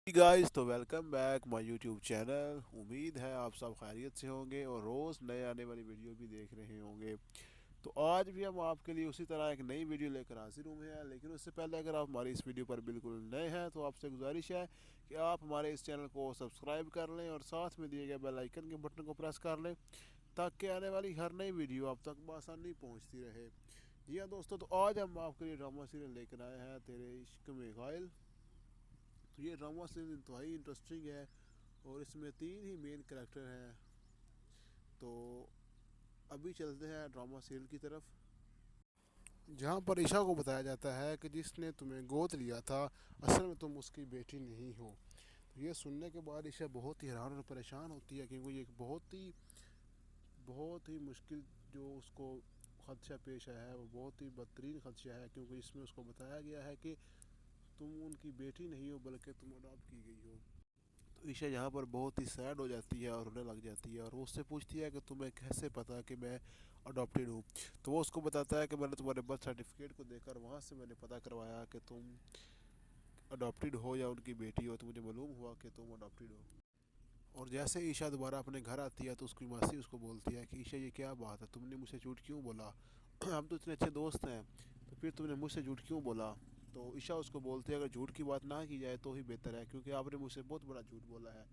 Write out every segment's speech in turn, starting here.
Guys तो welcome back my YouTube channel. उम्मीद है आप सब खैरियत से होंगे और रोज़ नए आने वाली वीडियो भी देख रहे होंगे। तो आज भी हम आपके लिए उसी तरह एक नई वीडियो लेकर हाजिर हुए हैं, लेकिन उससे पहले अगर आप हमारी इस वीडियो पर बिल्कुल नए हैं तो आपसे गुजारिश है कि आप हमारे इस चैनल को सब्सक्राइब कर लें और साथ में दिए गए बेल आइकन के बटन को प्रेस कर लें ताकि आने वाली हर नई वीडियो आप तक बआसानी पहुँचती रहे। जी हाँ दोस्तों, तो आज हम आपके लिए ड्रामा सीरियल लेकर आए हैं तेरे इश्क में घायल। तो ये ड्रामा सीरीज इंतहाई इंटरेस्टिंग है और इसमें तीन ही मेन कैरेक्टर हैं। तो अभी चलते हैं ड्रामा सीरियल की तरफ, जहाँ पर ईशा को बताया जाता है कि जिसने तुम्हें गोद लिया था असल में तुम उसकी बेटी नहीं हो। तो ये सुनने के बाद ईशा बहुत ही हैरान और परेशान होती है क्योंकि ये एक बहुत ही मुश्किल जो उसको खदशा पेश आया है वो बहुत ही बदतरीन खदशा है, क्योंकि इसमें उसको बताया गया है कि तुम उनकी बेटी नहीं हो बल्कि तुम अडॉप्ट की गई हो। तो ईशा यहाँ पर बहुत ही सैड हो जाती है और रोने लग जाती है और वो उससे पूछती है कि तुम्हें कैसे पता कि मैं अडॉप्टेड हूँ। तो वो उसको बताता है कि मैंने तुम्हारे बर्थ सर्टिफिकेट को देखकर वहाँ से मैंने पता करवाया कि तुम अडॉप्टेड हो या उनकी बेटी हो, तो मुझे मालूम हुआ कि तुम अडॉप्टेड हो। और जैसे ईशा दोबारा अपने घर आती है तो उसकी मासी उसको बोलती है कि ईशा ये क्या बात है, तुमने मुझसे झूठ क्यों बोला? हम तो इतने अच्छे दोस्त हैं, तो फिर तुमने मुझसे झूठ क्यों बोला? तो ईशा उसको बोलती है अगर झूठ की बात ना की जाए तो ही बेहतर है, क्योंकि आपने मुझसे बहुत बड़ा झूठ बोला है।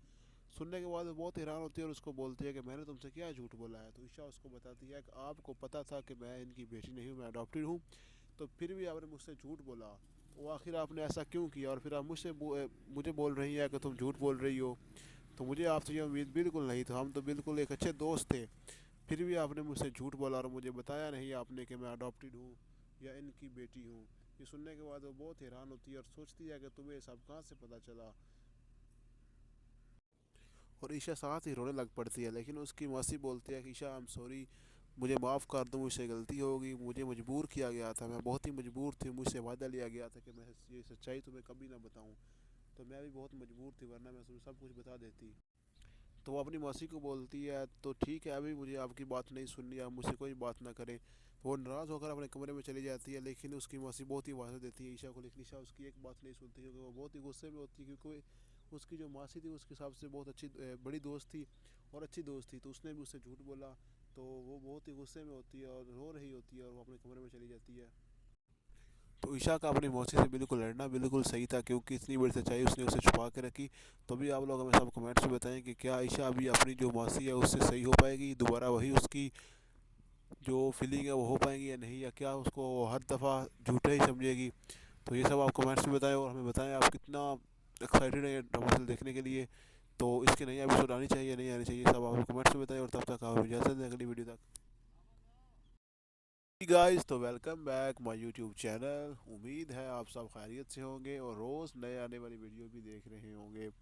सुनने के बाद वो बहुत हैरान होती है और उसको बोलती है कि मैंने तुमसे क्या झूठ बोला है? तो ईशा उसको बताती है कि आपको पता था कि मैं इनकी बेटी नहीं हूँ, मैं अडॉप्टेड हूँ, तो फिर भी आपने मुझसे झूठ बोला। तो आखिर आपने ऐसा क्यों किया? और फिर आप मुझे बोल रही हैं कि तुम झूठ बोल रही हो। तो मुझे आपसे ये उम्मीद बिल्कुल नहीं था, हम तो बिल्कुल एक अच्छे दोस्त थे, फिर भी आपने मुझसे झूठ बोला और मुझे बताया नहीं आपने कि मैं अडॉप्टेड हूँ या इनकी बेटी हूँ। ये सुनने के बाद वो बहुत हैरान होती है और सोचती है कि तुम्हें ये सब कहाँ से पता चला। और ईशा साथ ही रोने लग पड़ती है, लेकिन उसकी मौसी बोलती है कि ईशा आई एम सॉरी, मुझे माफ़ कर दो, मुझसे गलती होगी, मुझे मजबूर किया गया था, मैं बहुत ही मजबूर थी, मुझसे वादा लिया गया था कि मैं ये सच्चाई तुम्हें कभी ना बताऊं, तो मैं भी बहुत मजबूर थी वरना मैं तुम्हें सब कुछ बता देती। तो वो अपनी मौसी को बोलती है तो ठीक है, अभी मुझे आपकी बात नहीं सुननी, आप मुझसे कोई बात ना करें। तो वो नाराज़ होकर अपने कमरे में चली जाती है, लेकिन उसकी मौसी बहुत ही वादा देती है ईशा को, लेकिन ईशा उसकी एक बात नहीं सुनती क्योंकि वो बहुत ही गुस्से में होती है, क्योंकि उसकी जो मासी थी उसके हिसाब से बहुत अच्छी बड़ी दोस्त थी और अच्छी दोस्त थी, तो उसने भी उससे झूठ बोला। तो वो बहुत ही गुस्से में होती है और रो रही होती है और वो अपने कमरे में चली जाती है। तो ईशा का अपनी मौसी से बिल्कुल लड़ना बिल्कुल सही था, क्योंकि इतनी बड़ी सच्चाई उसने उसे छुपा के रखी। तो अभी आप लोग हमें सब कमेंट्स में बताएं कि क्या ईशा अभी अपनी जो मौसी है उससे सही हो पाएगी, दोबारा वही उसकी जो फीलिंग है वो हो पाएंगी या नहीं, या क्या उसको हर दफ़ा झूठा ही समझेगी? तो ये सब आप कमेंट्स में बताएं और हमें बताएं आप कितना एक्साइटेड है ये ड्रामा देखने के लिए। तो इसकी नई एपिसोड आनी चाहिए नहीं आनी चाहिए, सब आप कमेंट्स में बताएं और तब तक आप इजाज़त दें अगली वीडियो तक। गाइस तो welcome back my YouTube channel. उम्मीद है आप सब खैरियत से होंगे और रोज़ नए आने वाली वीडियो भी देख रहे होंगे।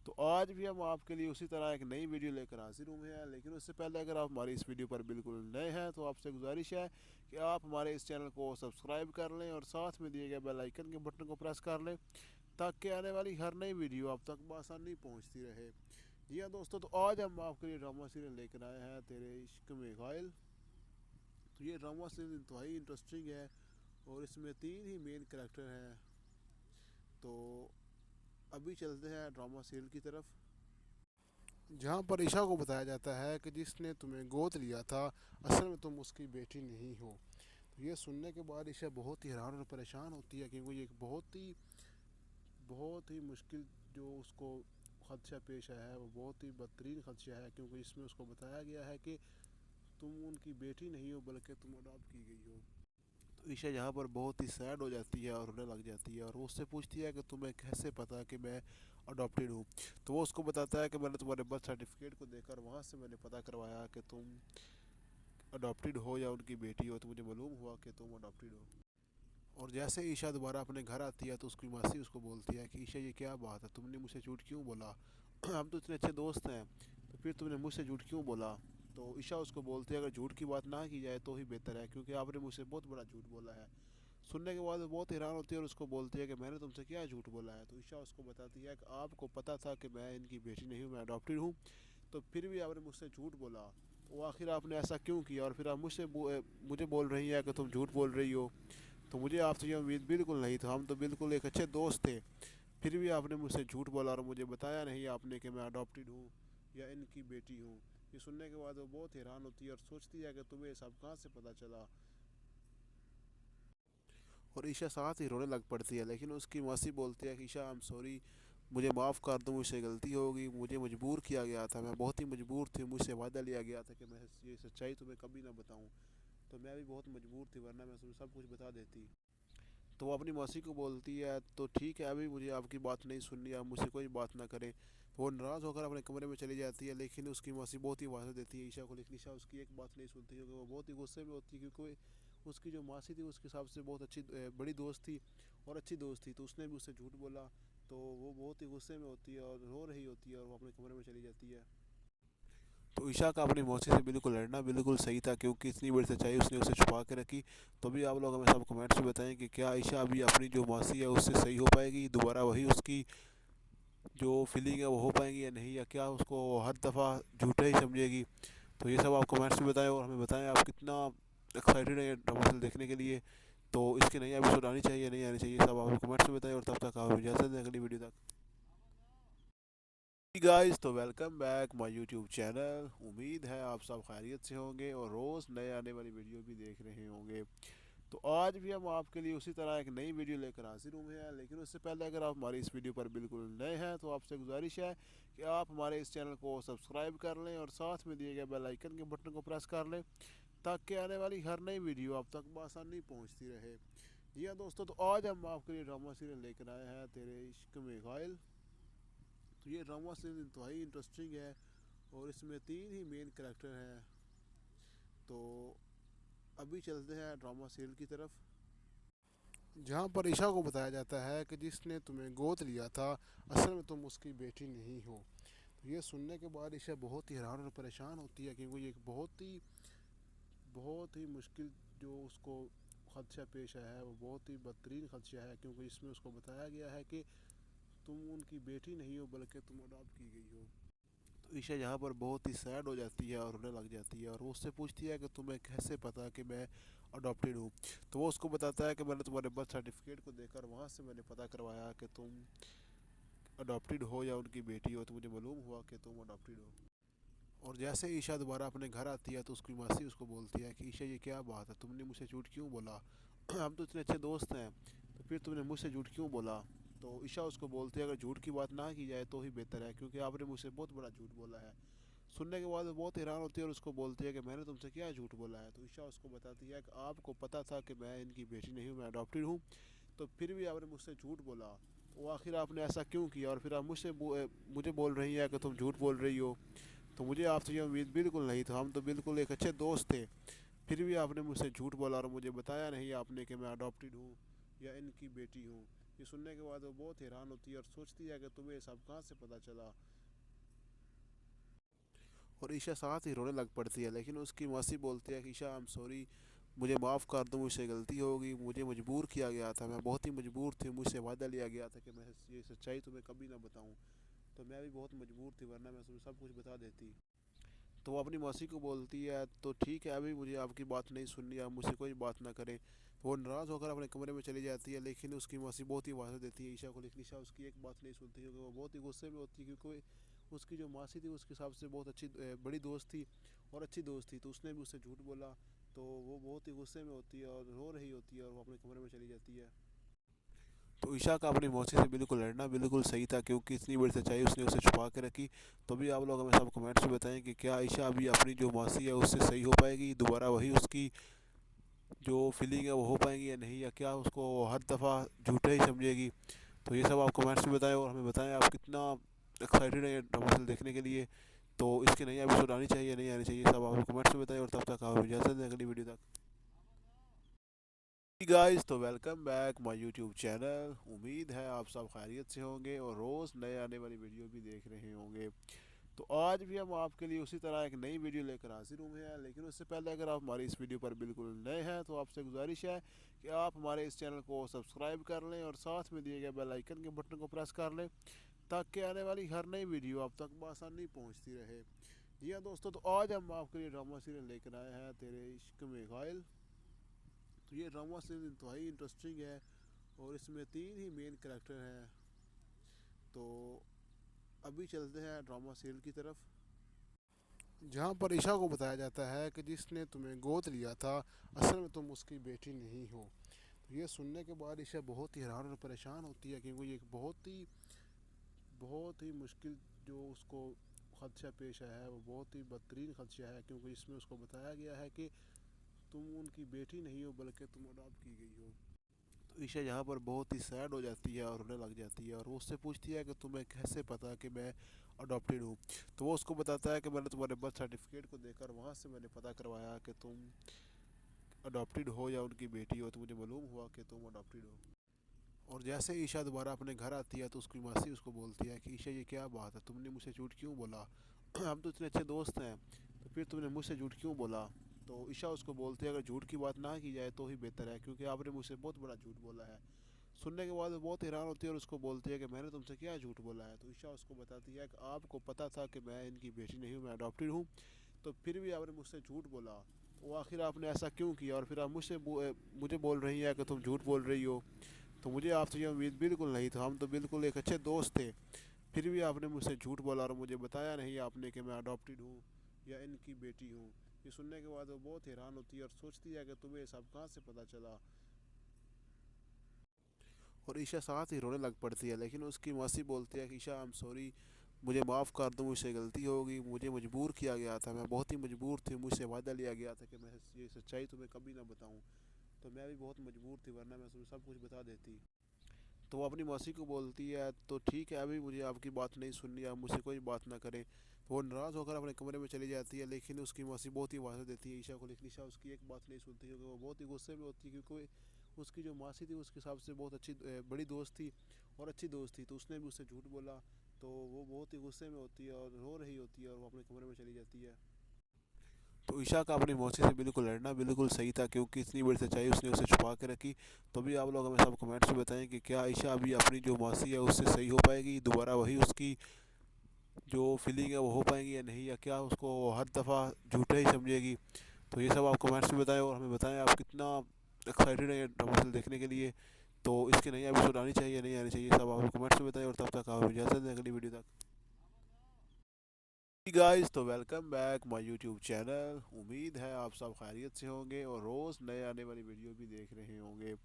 तो आज भी हम आपके लिए उसी तरह एक नई वीडियो लेकर हाजिर हुए हैं, लेकिन उससे पहले अगर आप हमारी इस वीडियो पर बिल्कुल नए हैं तो आपसे गुजारिश है कि आप हमारे इस चैनल को सब्सक्राइब कर लें और साथ में दिए गए बेल आइकन के बटन को प्रेस कर लें ताकि आने वाली हर नई वीडियो आप तक बआसानी पहुँचती रहे। जी हाँ दोस्तों, तो आज हम आपके लिए ड्रामा सीरियल लेकर आए हैं तेरे इश्क में घायल। तो ये ड्रामा सीरीज इंतहाई इंटरेस्टिंग है और इसमें तीन ही मेन कैरेक्टर हैं। तो अभी चलते हैं ड्रामा सीरियल की तरफ, जहाँ पर ईशा को बताया जाता है कि जिसने तुम्हें गोद लिया था असल में तुम उसकी बेटी नहीं हो। तो ये सुनने के बाद ईशा बहुत ही हैरान और परेशान होती है क्योंकि ये एक बहुत ही मुश्किल जो उसको खदशा पेश आया है वो बहुत ही बदतरीन खदशा है, क्योंकि इसमें उसको बताया गया है कि तुम उनकी बेटी नहीं हो बल्कि तुम अडॉप्ट की गई हो। तो ईशा यहाँ पर बहुत ही सैड हो जाती है और रोने लग जाती है और वो उससे पूछती है कि तुम्हें कैसे पता कि मैं अडॉप्टेड हूँ? तो वो उसको बताता है कि मैंने तुम्हारे बर्थ सर्टिफिकेट को देखकर वहाँ से मैंने पता करवाया कि तुम अडॉप्टेड हो या उनकी बेटी हो, तो मुझे मालूम हुआ कि तुम अडॉप्टेड हो। और जैसे ईशा दोबारा अपने घर आती है तो उसकी मासी उसको बोलती है कि ईशा ये क्या बात है, तुमने मुझसे झूठ क्यों बोला? हम तो इतने अच्छे दोस्त हैं, तो फिर तुमने मुझसे झूठ क्यों बोला? तो ईशा उसको बोलती है अगर झूठ की बात ना की जाए तो ही बेहतर है, क्योंकि आपने मुझसे बहुत बड़ा झूठ बोला है। सुनने के बाद वो बहुत हैरान होती है और उसको बोलती है कि मैंने तुमसे क्या झूठ बोला है? तो ईशा उसको बताती है कि आपको पता था कि मैं इनकी बेटी नहीं हूँ, मैं अडॉप्टेड हूँ, तो फिर भी आपने मुझसे झूठ बोला। तो आखिर आपने ऐसा क्यों किया? और फिर आप मुझे बोल रही हैं कि तुम झूठ बोल रही हो। तो मुझे आपसे ये उम्मीद बिल्कुल नहीं था, हम तो बिल्कुल एक अच्छे दोस्त थे, फिर भी आपने मुझसे झूठ बोला और मुझे बताया नहीं आपने कि मैं अडॉप्टेड हूँ या इनकी बेटी हूँ। ये सुनने के बाद वो बहुत हैरान होती है और सोचती है कि तुम्हें सब कहाँ से पता चला। और ईशा साथ ही रोने लग पड़ती है, लेकिन उसकी मौसी बोलती है कि ईशा आई एम सॉरी, मुझे माफ़ कर दो, मुझसे गलती होगी, मुझे मजबूर किया गया था, मैं बहुत ही मजबूर थी, मुझसे वादा लिया गया था कि मैं ये सच्चाई तुम्हें कभी ना बताऊं, तो मैं भी बहुत मजबूर थी, वरना मैं तुम्हें सब कुछ बता देती। तो वो अपनी मौसी को बोलती है तो ठीक है, अभी मुझे आपकी बात नहीं सुननी, आप मुझसे कोई बात ना करें। तो वो नाराज़ होकर अपने कमरे में चली जाती है, लेकिन उसकी मौसी बहुत ही वादा देती है ईशा को, लेकिन ईशा उसकी एक बात नहीं सुनती क्योंकि वो बहुत ही गुस्से में होती है, क्योंकि उसकी जो मासी थी उसके हिसाब से बहुत अच्छी बड़ी दोस्त थी और अच्छी दोस्त थी, तो उसने भी उससे झूठ बोला। तो वो बहुत ही गुस्से में होती है और रो रही होती है और वो अपने कमरे में चली जाती है। तो ईशा का अपनी मौसी से बिल्कुल लड़ना बिल्कुल सही था, क्योंकि इतनी बड़ी सच्चाई उसने उसे छुपा के रखी। तो भी आप लोग हमें सब कमेंट्स में बताएं कि क्या ईशा अभी अपनी जो मौसी है उससे सही हो पाएगी, दोबारा वही उसकी जो फीलिंग है वो हो पाएंगी या नहीं, या क्या उसको हर दफ़ा झूठा ही समझेगी। तो ये सब आप कमेंट्स में बताएं और हमें बताएं आप कितना एक्साइटेड है ये ड्रामा देखने के लिए। तो इसकी नई एपिसोड आनी चाहिए नहीं आनी चाहिए, सब आप कमेंट्स में बताएं, और तब तक आप इजाज़त दें अगली वीडियो तक। गाइस, तो welcome back my YouTube channel. उम्मीद है आप सब खैरियत से होंगे और रोज़ नए आने वाली वीडियो भी देख रहे होंगे। तो आज भी हम आपके लिए उसी तरह एक नई वीडियो लेकर हाजिर हुए हैं, लेकिन उससे पहले अगर आप हमारी इस वीडियो पर बिल्कुल नए हैं तो आपसे गुजारिश है कि आप हमारे इस चैनल को सब्सक्राइब कर लें और साथ में दिए गए बेल आइकन के बटन को प्रेस कर लें, ताकि आने वाली हर नई वीडियो आप तक बआसानी पहुँचती रहे। जी हाँ दोस्तों, तो आज हम आपके लिए ड्रामा सीरियल लेकर आए हैं तेरे इश्क में घायल। तो ये ड्रामा सीरीज इंतहाई इंटरेस्टिंग है और इसमें 3 ही मेन कैरेक्टर हैं। तो अभी चलते हैं ड्रामा सीरियल की तरफ, जहाँ पर ईशा को बताया जाता है कि जिसने तुम्हें गोद लिया था असल में तुम उसकी बेटी नहीं हो। तो ये सुनने के बाद ईशा बहुत ही हैरान और परेशान होती है, क्योंकि ये एक बहुत ही मुश्किल जो उसको खदशा पेश आया है, वो बहुत ही बदतरीन खदशा है, क्योंकि इसमें उसको बताया गया है कि तुम उनकी बेटी नहीं हो बल्कि तुम अडॉप्ट की गई हो। तो ईशा यहाँ पर बहुत ही सैड हो जाती है और रोने लग जाती है, और वो उससे पूछती है कि तुम्हें कैसे पता कि मैं अडॉप्टेड हूँ। तो वो उसको बताता है कि मैंने तुम्हारे बर्थ सर्टिफिकेट को देखकर वहाँ से मैंने पता करवाया कि तुम अडॉप्टेड हो या उनकी बेटी हो, तो मुझे मालूम हुआ कि तुम अडॉप्टेड हो। और जैसे ईशा दोबारा अपने घर आती है तो उसकी मासी उसको बोलती है कि ईशा ये क्या बात है, तुमने मुझसे झूठ क्यों बोला, हम तो इतने अच्छे दोस्त हैं, तो फिर तुमने मुझसे झूठ क्यों बोला। तो ईशा उसको बोलती है अगर झूठ की बात ना की जाए तो ही बेहतर है, क्योंकि आपने मुझसे बहुत बड़ा झूठ बोला है। सुनने के बाद वो बहुत हैरान होती है और उसको बोलती है कि मैंने तुमसे क्या झूठ बोला है। तो ईशा उसको बताती है कि आपको पता था कि मैं इनकी बेटी नहीं हूँ, मैं अडॉप्टेड हूँ, तो फिर भी आपने मुझसे झूठ बोला, तो आखिर आपने ऐसा क्यों किया, और फिर आप मुझे बोल रही है कि तुम झूठ बोल रही हो। तो मुझे आपसे ये उम्मीद बिल्कुल नहीं था, हम तो बिल्कुल एक अच्छे दोस्त थे, फिर भी आपने मुझसे झूठ बोला और मुझे बताया नहीं आपने कि मैं अडॉप्टेड हूँ या इनकी बेटी हूँ। ये सुनने के बाद वो बहुत हैरान होती है और सोचती है कि तुम्हें सब कहाँ से पता चला। और ईशा साथ ही रोने लग पड़ती है, लेकिन उसकी मौसी बोलती है कि ईशा आई एम सॉरी, मुझे माफ़ कर दो, मुझसे गलती होगी, मुझे मजबूर किया गया था, मैं बहुत ही मजबूर थी, मुझसे वादा लिया गया था कि मैं ये सच्चाई तुम्हें कभी ना बताऊं, तो मैं भी बहुत मजबूर थी, वरना मैं तुम्हें सब कुछ बता देती। तो वो अपनी मौसी को बोलती है तो ठीक है, अभी मुझे आपकी बात नहीं सुननी, आप मुझसे कोई बात ना करें। तो वो नाराज़ होकर अपने कमरे में चली जाती है, लेकिन उसकी मौसी बहुत ही वादा देती है ईशा को, लेकिन ईशा उसकी एक बात नहीं सुनती, क्योंकि वो बहुत ही गुस्से में होती है, क्योंकि उसकी जो मासी थी उसके हिसाब से बहुत अच्छी बड़ी दोस्त थी और अच्छी दोस्त थी, तो उसने भी उससे झूठ बोला। तो वो बहुत ही गुस्से में होती है और रो रही होती है और वो अपने कमरे में चली जाती है। तो ईशा का अपनी मौसी से बिल्कुल लड़ना बिल्कुल सही था, क्योंकि इतनी बड़ी सच्चाई उसने उसे छुपा के रखी। तो भी आप लोग हमें सब कमेंट्स में बताएं कि क्या ईशा अभी अपनी जो मौसी है उससे सही हो पाएगी, दोबारा वही उसकी जो फीलिंग है वो हो पाएंगी या नहीं, या क्या उसको हर दफ़ा झूठा ही समझेगी। तो ये सब आप कमेंट्स में बताएं और हमें बताएं आप कितना एक्साइटेड है ये ड्रामा देखने के लिए। तो इसकी नई एपिसोड आनी चाहिए नहीं आनी चाहिए, सब आप कमेंट्स में बताएं, और तब तक आप इजाज़त दें अगली वीडियो तक। गाइस, तो welcome back my YouTube channel. उम्मीद है आप सब खैरियत से होंगे और रोज़ नए आने वाली वीडियो भी देख रहे होंगे। तो आज भी हम आपके लिए उसी तरह एक नई वीडियो लेकर हाजिर हुए हैं, लेकिन उससे पहले अगर आप हमारी इस वीडियो पर बिल्कुल नए हैं तो आपसे गुजारिश है कि आप हमारे इस चैनल को सब्सक्राइब कर लें और साथ में दिए गए बेल आइकन के बटन को प्रेस कर लें, ताकि आने वाली हर नई वीडियो आप तक बआसानी पहुँचती रहे। जी हाँ दोस्तों, तो आज हम आपके लिए ड्रामा सीरियल लेकर आए हैं तेरे इश्क में घायल। तो ये ड्रामा सीरीज इंतहाई इंटरेस्टिंग है और इसमें 3 ही मेन कैरेक्टर हैं। तो अभी चलते हैं ड्रामा सीरियल की तरफ, जहाँ पर ईशा को बताया जाता है कि जिसने तुम्हें गोद लिया था असल में तुम उसकी बेटी नहीं हो। तो ये सुनने के बाद ईशा बहुत ही हैरान और परेशान होती है, क्योंकि ये एक बहुत ही मुश्किल जो उसको खदशा पेश आया है, वो बहुत ही बदतरीन खदशा है, क्योंकि इसमें उसको बताया गया है कि तुम उनकी बेटी नहीं हो बल्कि तुम अडॉप्ट की गई हो। तो ईशा यहाँ पर बहुत ही सैड हो जाती है और रोने लग जाती है, और वो उससे पूछती है कि तुम्हें कैसे पता कि मैं अडॉप्टेड हूँ। तो वो उसको बताता है कि मैंने तुम्हारे बर्थ सर्टिफिकेट को देखकर वहाँ से मैंने पता करवाया कि तुम अडॉप्टेड हो या उनकी बेटी हो, तो मुझे मालूम हुआ कि तुम अडॉप्टेड हो। और जैसे ईशा दोबारा अपने घर आती है तो उसकी मासी उसको बोलती है कि ईशा ये क्या बात है, तुमने मुझसे झूठ क्यों बोला? हम तो इतने अच्छे दोस्त हैं, तो फिर तुमने मुझसे झूठ क्यों बोला? तो ईशा उसको बोलती है अगर झूठ की बात ना की जाए तो ही बेहतर है, क्योंकि आपने मुझसे बहुत बड़ा झूठ बोला है। सुनने के बाद वो बहुत हैरान होती है और उसको बोलती है कि मैंने तुमसे क्या झूठ बोला है? तो ईशा उसको बताती है कि आपको पता था कि मैं इनकी बेटी नहीं हूँ, मैं अडॉप्टेड हूँ, तो फिर भी आपने मुझसे झूठ बोला। तो आखिर आपने ऐसा क्यों किया? और फिर आप मुझे बोल रही हैं कि तुम झूठ बोल रही हो। तो मुझे आपसे ये उम्मीद बिल्कुल नहीं था, हम तो बिल्कुल एक अच्छे दोस्त थे, फिर भी आपने मुझसे झूठ बोला और मुझे बताया नहीं आपने कि मैं अडॉप्टेड हूँ या इनकी बेटी हूँ। ये सुनने के बाद वो बहुत हैरान होती है और सोचती है कि तुम्हें सब कहाँ से पता चला। और ईशा साथ ही रोने लग पड़ती है, लेकिन उसकी मासी बोलती है कि ईशा आई एम सॉरी, मुझे माफ़ कर दो, मुझसे गलती होगी, मुझे मजबूर किया गया था, मैं बहुत ही मजबूर थी, मुझसे वादा लिया गया था कि मैं ये सच्चाई तुम्हें कभी ना बताऊं, तो मैं भी बहुत मजबूर थी, वरना मैं तुम्हें सब कुछ बता देती। तो वो अपनी मौसी को बोलती है तो ठीक है, अभी मुझे आपकी बात नहीं सुननी, आप मुझसे कोई बात ना करें। तो वो नाराज़ होकर अपने कमरे में चली जाती है, लेकिन उसकी मौसी बहुत ही वादा देती है ईशा को, लेकिन ईशा उसकी एक बात नहीं सुनती, क्योंकि वो बहुत ही गुस्से में होती है, क्योंकि उसकी जो मासी थी उसके हिसाब से बहुत अच्छी बड़ी दोस्त थी और अच्छी दोस्त थी, तो उसने भी उससे झूठ बोला। तो वो बहुत ही गुस्से में होती है और रो रही होती है और वो अपने कमरे में चली जाती है। तो ईशा का अपनी मौसी से बिल्कुल लड़ना बिल्कुल सही था, क्योंकि इतनी बड़ी सच्चाई उसने उसे छुपा के रखी। तो भी आप लोग हमें सब कमेंट्स में बताएं कि क्या ईशा अभी अपनी जो मौसी है उससे सही हो पाएगी, दोबारा वही उसकी जो फीलिंग है वो हो पाएंगी या नहीं, या क्या उसको हर दफ़ा झूठा ही समझेगी। तो ये सब आप कमेंट्स में बताएं और हमें बताएं आप कितना एक्साइटेड है ये ड्रामा देखने के लिए। तो इसकी नई एपिसोड आनी चाहिए या नहीं आनी चाहिए, सब आप कमेंट्स में बताएं, और तब तक आप इजाज़त दें अगली वीडियो तक। गाइस, तो welcome back my YouTube channel. उम्मीद है आप सब खैरियत से होंगे और रोज़ नए आने वाली वीडियो भी देख रहे होंगे।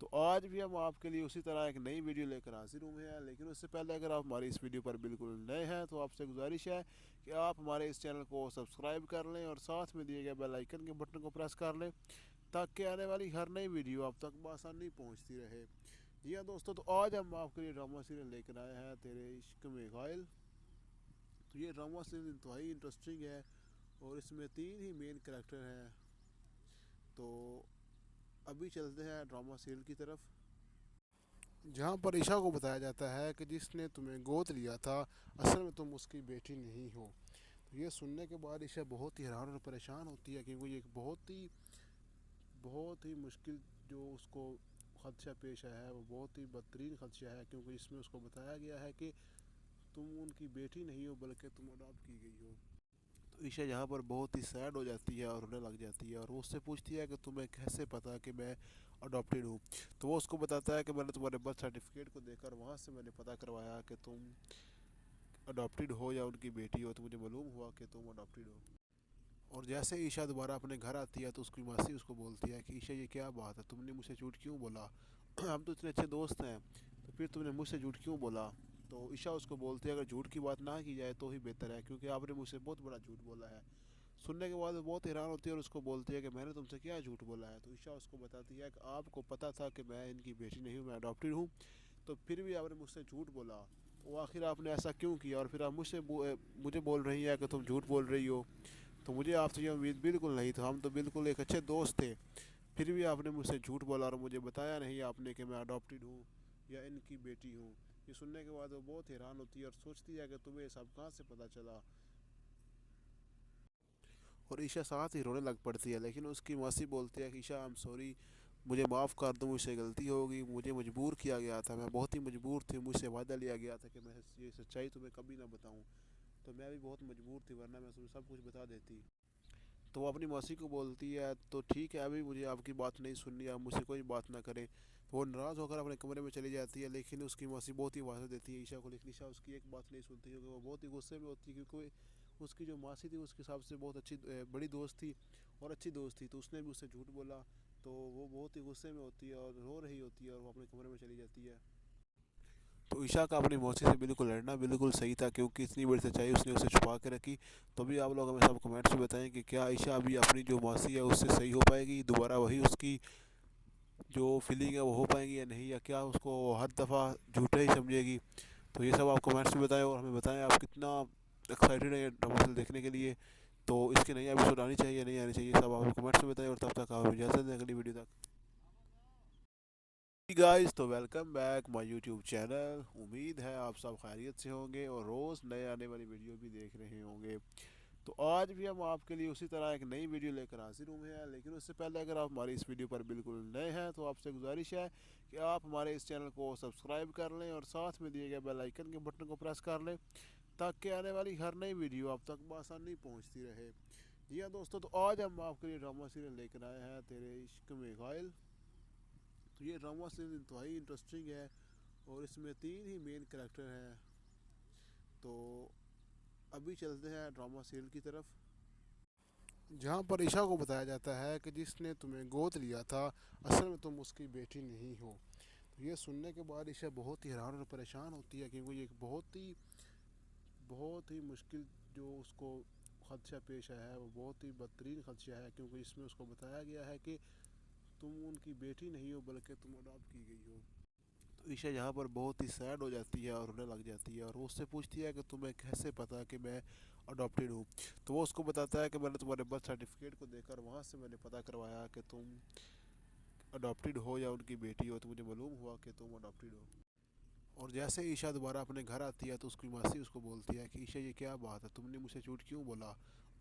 तो आज भी हम आपके लिए उसी तरह एक नई वीडियो लेकर हाजिर हुए हैं, लेकिन उससे पहले अगर आप हमारी इस वीडियो पर बिल्कुल नए हैं तो आपसे गुजारिश है कि आप हमारे इस चैनल को सब्सक्राइब कर लें और साथ में दिए गए बेल आइकन के बटन को प्रेस कर लें, ताकि आने वाली हर नई वीडियो आप तक बआसानी पहुँचती रहे। जी हाँ दोस्तों, तो आज हम आपके लिए ड्रामा सीरियल लेकर आए हैं तेरे इश्क में घायल। तो ये ड्रामा सीरीज इंतहाई इंटरेस्टिंग है और इसमें तीन ही मेन कैरेक्टर हैं। तो अभी चलते हैं ड्रामा सीरियल की तरफ, जहाँ पर ईशा को बताया जाता है कि जिसने तुम्हें गोद लिया था असल में तुम उसकी बेटी नहीं हो। तो ये सुनने के बाद ईशा बहुत ही हैरान और परेशान होती है, क्योंकि ये एक बहुत ही मुश्किल जो उसको खदशा पेश आया है, वो बहुत ही बदतरीन खदशा है, क्योंकि इसमें उसको बताया गया है कि तुम उनकी बेटी नहीं हो बल्कि तुम अडॉप्ट की गई हो। तो ईशा यहाँ पर बहुत ही सैड हो जाती है और रोने लग जाती है, और वो उससे पूछती है कि तुम्हें कैसे पता कि मैं अडॉप्टेड हूँ। तो वो उसको बताता है कि मैंने तुम्हारे बर्थ सर्टिफिकेट को देखकर वहाँ से मैंने पता करवाया कि तुम अडॉप्टेड हो या उनकी बेटी हो, तो मुझे मालूम हुआ कि तुम अडॉप्टेड हो। और जैसे ईशा दोबारा अपने घर आती है तो उसकी मासी उसको बोलती है कि ईशा ये क्या बात है, तुमने मुझसे झूठ क्यों बोला? हम तो इतने अच्छे दोस्त हैं, तो फिर तुमने मुझसे झूठ क्यों बोला? तो ईशा उसको बोलती है अगर झूठ की बात ना की जाए तो ही बेहतर है, क्योंकि आपने मुझसे बहुत बड़ा झूठ बोला है। सुनने के बाद वो बहुत हैरान होती है और उसको बोलती है कि मैंने तुमसे क्या झूठ बोला है? तो ईशा उसको बताती है कि आपको पता था कि मैं इनकी बेटी नहीं हूँ, मैं अडॉप्टेड हूँ, तो फिर भी आपने मुझसे झूठ बोला। तो आखिर आपने ऐसा क्यों किया? और फिर आप मुझे बोल रही है कि तुम झूठ बोल रही हो। तो मुझे आपसे ये उम्मीद बिल्कुल नहीं था, हम तो बिल्कुल एक अच्छे दोस्त थे, फिर भी आपने मुझसे झूठ बोला और मुझे बताया नहीं आपने कि मैं अडॉप्टेड हूँ या इनकी बेटी हूँ। ये सुनने के बाद वो बहुत हैरान होती है और सोचती है कि तुम्हें सब कहाँ से पता चला। और ईशा साथ ही रोने लग पड़ती है, लेकिन उसकी मासी बोलती है कि ईशा आई एम सॉरी, मुझे माफ़ कर दो, मुझसे गलती होगी, मुझे मजबूर किया गया था, मैं बहुत ही मजबूर थी, मुझसे वादा लिया गया था कि मैं ये सच्चाई तुम्हें कभी ना बताऊं, तो मैं भी बहुत मजबूर थी, वरना मैं तुम्हें सब कुछ बता देती। तो वो अपनी मौसी को बोलती है तो ठीक है, अभी मुझे आपकी बात नहीं सुननी, आप मुझसे कोई बात ना करें। तो वो नाराज़ होकर अपने कमरे में चली जाती है, लेकिन उसकी मौसी बहुत ही वादा देती है ईशा को, लेकिन ईशा उसकी एक बात नहीं सुनती क्योंकि वो बहुत ही गुस्से में होती है, क्योंकि उसकी जो मासी थी उसके हिसाब से बहुत अच्छी बड़ी दोस्त थी और अच्छी दोस्त थी, तो उसने भी उससे झूठ बोला। तो वो बहुत ही गुस्से में होती है और रो रही होती है और वो अपने कमरे में चली जाती है। तो ईशा का अपनी मौसी से बिल्कुल लड़ना बिल्कुल सही था, क्योंकि इतनी बड़ी सच्चाई उसने उसे छुपा के रखी। तो भी आप लोग हमें सब कमेंट्स में बताएं कि क्या ईशा अभी अपनी जो मौसी है उससे सही हो पाएगी, दोबारा वही उसकी जो फीलिंग है वो हो पाएंगी या नहीं, या क्या उसको हर दफ़ा झूठा ही समझेगी। तो ये सब आप कमेंट्स में बताएं और हमें बताएं आप कितना एक्साइटेड हैं ड्रामा सीरियल देखने के लिए। तो इसके नई एपिसोड आनी चाहिए या नहीं आनी चाहिए, सब आप कमेंट्स में बताएं, और तब तक आप इजाज़त दें अगली वीडियो तक। गाइस, तो welcome back my YouTube channel. उम्मीद है आप सब खैरियत से होंगे और रोज़ नए आने वाली वीडियो भी देख रहे होंगे। तो आज भी हम आपके लिए उसी तरह एक नई वीडियो लेकर हाजिर हुए हैं, लेकिन उससे पहले अगर आप हमारी इस वीडियो पर बिल्कुल नए हैं तो आपसे गुजारिश है कि आप हमारे इस चैनल को सब्सक्राइब कर लें और साथ में दिए गए बेल आइकन के बटन को प्रेस कर लें, ताकि आने वाली हर नई वीडियो आप तक बआसानी पहुंचती रहे। जी हाँ दोस्तों, तो आज हम आपके लिए ड्रामा सीरियल लेकर आए हैं तेरे इश्क में घायल। तो ये ड्रामा सीरियल इंतहाई इंटरेस्टिंग है और इसमें 3 ही मेन कैरेक्टर हैं। तो अभी चलते हैं ड्रामा सीरियल की तरफ, जहाँ पर ईशा को बताया जाता है कि जिसने तुम्हें गोद लिया था असल में तुम उसकी बेटी नहीं हो। तो ये सुनने के बाद ईशा बहुत ही हैरान और परेशान होती है, क्योंकि ये एक बहुत ही मुश्किल जो उसको खदशा पेश आया है, वो बहुत ही बदतरीन खदशा है, क्योंकि इसमें उसको बताया गया है कि तुम उनकी बेटी नहीं हो बल्कि तुम अडॉप्ट की गई हो। तो ईशा यहाँ पर बहुत ही सैड हो जाती है और रोने लग जाती है, और वो उससे पूछती है कि तुम्हें कैसे पता कि मैं अडॉप्टेड हूँ। तो वो उसको बताता है कि मैंने तुम्हारे बर्थ सर्टिफिकेट को देखकर वहाँ से मैंने पता करवाया कि तुम अडॉप्टेड हो या उनकी बेटी हो, तो मुझे मालूम हुआ कि तुम अडॉप्टेड हो। और जैसे ईशा दोबारा अपने घर आती है तो उसकी मासी उसको बोलती है कि ईशा ये क्या बात है, तुमने मुझसे झूठ क्यों बोला?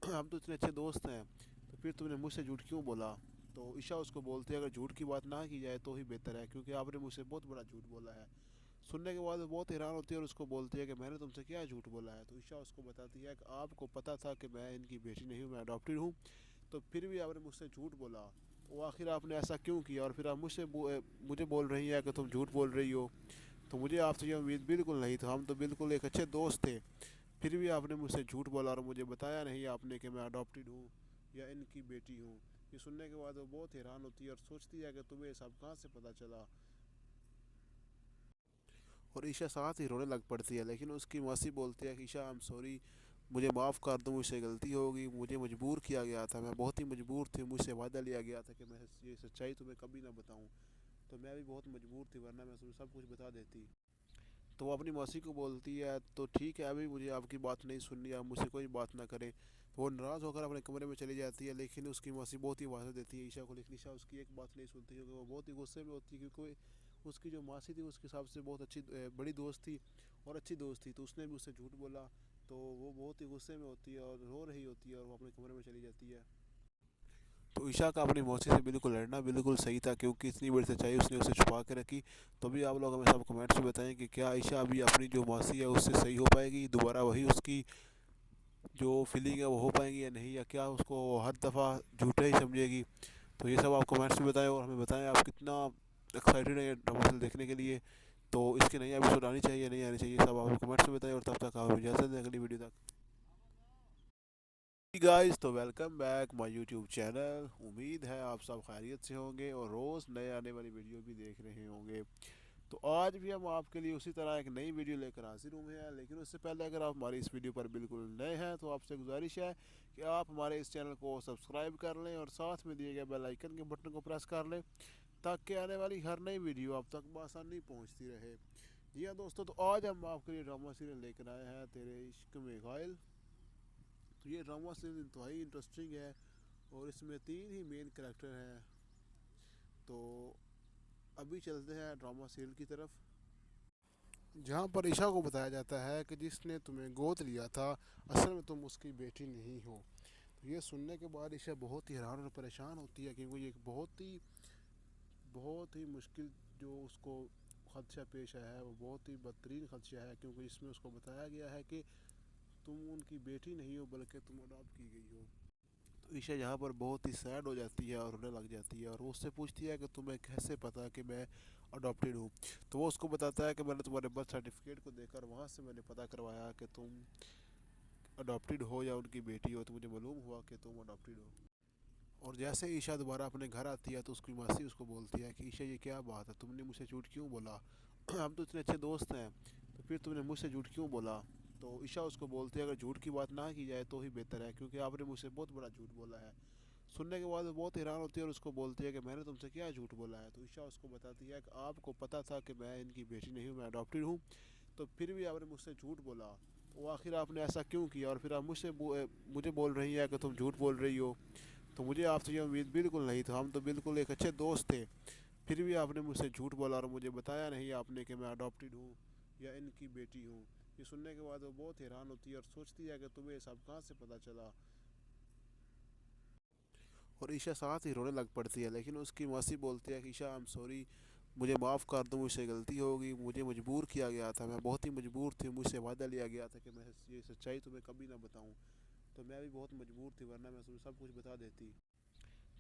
हम तो इतने अच्छे दोस्त हैं, तो फिर तुमने मुझसे झूठ क्यों बोला? तो ईशा उसको बोलती है अगर झूठ की बात ना की जाए तो ही बेहतर है, क्योंकि आपने मुझसे बहुत बड़ा झूठ बोला है। सुनने के बाद वो बहुत हैरान होती है और उसको बोलती है कि मैंने तुमसे क्या झूठ बोला है? तो ईशा उसको बताती है कि आपको पता था कि मैं इनकी बेटी नहीं हूँ, मैं अडॉप्टेड हूँ, तो फिर भी आपने मुझसे झूठ बोला। तो आखिर आपने ऐसा क्यों किया, और फिर आप मुझे बोल रही हैं कि तुम झूठ बोल रही हो? तो मुझे आपसे ये उम्मीद बिल्कुल नहीं था, हम तो बिल्कुल एक अच्छे दोस्त थे, फिर भी आपने मुझसे झूठ बोला और मुझे बताया नहीं आपने कि मैं अडॉप्टेड हूँ या इनकी बेटी हूँ। ये सुनने के बाद वो बहुत हैरान होती है और सोचती है कि तुम्हें ये सब कहाँ से पता चला। और ईशा साथ ही रोने लग पड़ती है, लेकिन उसकी मौसी बोलती है कि ईशा आई एम सॉरी, मुझे माफ़ कर दो, मुझसे गलती होगी, मुझे मजबूर किया गया था, मैं बहुत ही मजबूर थी, मुझसे वादा लिया गया था कि मैं ये सच्चाई तुम्हें कभी ना बताऊँ, तो मैं भी बहुत मजबूर थी, वरना मैं तुम्हें सब कुछ बता देती। तो वो अपनी मौसी को बोलती है तो ठीक है, अभी मुझे आपकी बात नहीं सुननी, आप मुझसे कोई बात ना करें। तो वो नाराज़ होकर अपने कमरे में चली जाती है, लेकिन उसकी मौसी बहुत ही वादा देती है ईशा को, लेकिन ईशा उसकी एक बात नहीं सुनती, क्योंकि वो बहुत ही गुस्से में होती है, क्योंकि उसकी जो मासी थी उसके हिसाब से बहुत अच्छी बड़ी दोस्त थी और अच्छी दोस्त थी, तो उसने भी उससे झूठ बोला। तो वो बहुत ही गुस्से में होती है और रो रही होती है और वो अपने कमरे में चली जाती है। तो ईशा का अपनी मौसी से बिल्कुल लड़ना बिल्कुल सही था, क्योंकि इतनी बड़ी सच्चाई उसने उसे छुपा के रखी। तो भी आप लोग हमें सब कमेंट्स में बताएं कि क्या ईशा अभी अपनी जो मौसी है उससे सही हो पाएगी, दोबारा वही उसकी जो फीलिंग है वो हो पाएंगी या नहीं, या क्या उसको हर दफ़ा झूठा ही समझेगी। तो ये सब आप कमेंट्स में बताएं और हमें बताएं आप कितना एक्साइटेड हैं ड्रामा सीरियल देखने के लिए। तो इसकी नई एपिसोड आनी चाहिए या नहीं आनी चाहिए, सब आप कमेंट्स में बताएं, और तब तक आप इजाज़त दें अगली वीडियो तक। गाइस, तो welcome back my YouTube channel. उम्मीद है आप सब खैरियत से होंगे और रोज़ नए आने वाली वीडियो भी देख रहे होंगे। तो आज भी हम आपके लिए उसी तरह एक नई वीडियो लेकर हाजिर हुए हैं, लेकिन उससे पहले अगर आप हमारी इस वीडियो पर बिल्कुल नए हैं तो आपसे गुजारिश है कि आप हमारे इस चैनल को सब्सक्राइब कर लें और साथ में दिए गए बेल आइकन के बटन को प्रेस कर लें, ताकि आने वाली हर नई वीडियो आप तक बआसानी पहुँचती रहे। जी हाँ दोस्तों, तो आज हम आपके लिए ड्रामा सीरियल लेकर आए हैं तेरे इश्क में घायल। तो ये ड्रामा सीरीज इंतहाई इंटरेस्टिंग है और इसमें 3 ही मेन कैरेक्टर हैं। तो अभी चलते हैं ड्रामा सीरियल की तरफ, जहाँ पर ईशा को बताया जाता है कि जिसने तुम्हें गोद लिया था असल में तुम उसकी बेटी नहीं हो। तो ये सुनने के बाद ईशा बहुत ही हैरान और परेशान होती है, क्योंकि ये एक बहुत ही मुश्किल जो उसको खदशा पेश आया है, वो बहुत ही बदतरीन खदशा है, क्योंकि इसमें उसको बताया गया है कि तुम उनकी बेटी नहीं हो बल्कि तुम अडॉप्ट की गई हो। तो ईशा यहाँ पर बहुत ही सैड हो जाती है और रोने लग जाती है और वो उससे पूछती है कि तुम्हें कैसे पता कि मैं अडॉप्टेड हूँ। तो वो उसको बताता है कि मैंने तुम्हारे बर्थ सर्टिफिकेट को देखकर वहाँ से मैंने पता करवाया कि तुम अडॉप्टेड हो या उनकी बेटी हो, तो मुझे मालूम हुआ कि तुम अडॉप्टेड हो। और जैसे ईशा दोबारा अपने घर आती है तो उसकी मासी उसको बोलती है कि ईशा ये क्या बात है, तुमने मुझसे झूठ क्यों बोला? हम तो इतने अच्छे दोस्त हैं, तो फिर तुमने मुझसे झूठ क्यों बोला? तो ईशा उसको बोलती है अगर झूठ की बात ना की जाए तो ही बेहतर है, क्योंकि आपने मुझसे बहुत बड़ा झूठ बोला है। सुनने के बाद वो बहुत हैरान होती है और उसको बोलती है कि मैंने तुमसे क्या झूठ बोला है? तो ईशा उसको बताती है कि आपको पता था कि मैं इनकी बेटी नहीं हूँ, मैं अडॉप्टेड हूँ, तो फिर भी आपने मुझसे झूठ बोला। तो आखिर आपने ऐसा क्यों किया? और फिर आप मुझे बोल रही है कि तुम झूठ बोल रही हो। तो मुझे आपसे ये उम्मीद बिल्कुल नहीं था, हम तो बिल्कुल एक अच्छे दोस्त थे, फिर भी आपने मुझसे झूठ बोला और मुझे बताया नहीं आपने कि मैं अडॉप्टेड हूँ या इनकी बेटी हूँ। ये सुनने के बाद वो बहुत हैरान होती है और सोचती है कि तुम्हें ये सब कहाँ से पता चला। और ईशा साथ ही रोने लग पड़ती है, लेकिन उसकी मौसी बोलती है कि ईशा आई एम सॉरी, मुझे माफ़ कर दो, मुझसे गलती होगी, मुझे मजबूर किया गया था, मैं बहुत ही मजबूर थी, मुझसे वादा लिया गया था कि मैं ये सच्चाई तुम्हें कभी ना बताऊं, तो मैं भी बहुत मजबूर थी, वरना मैं तुम्हें सब कुछ बता देती।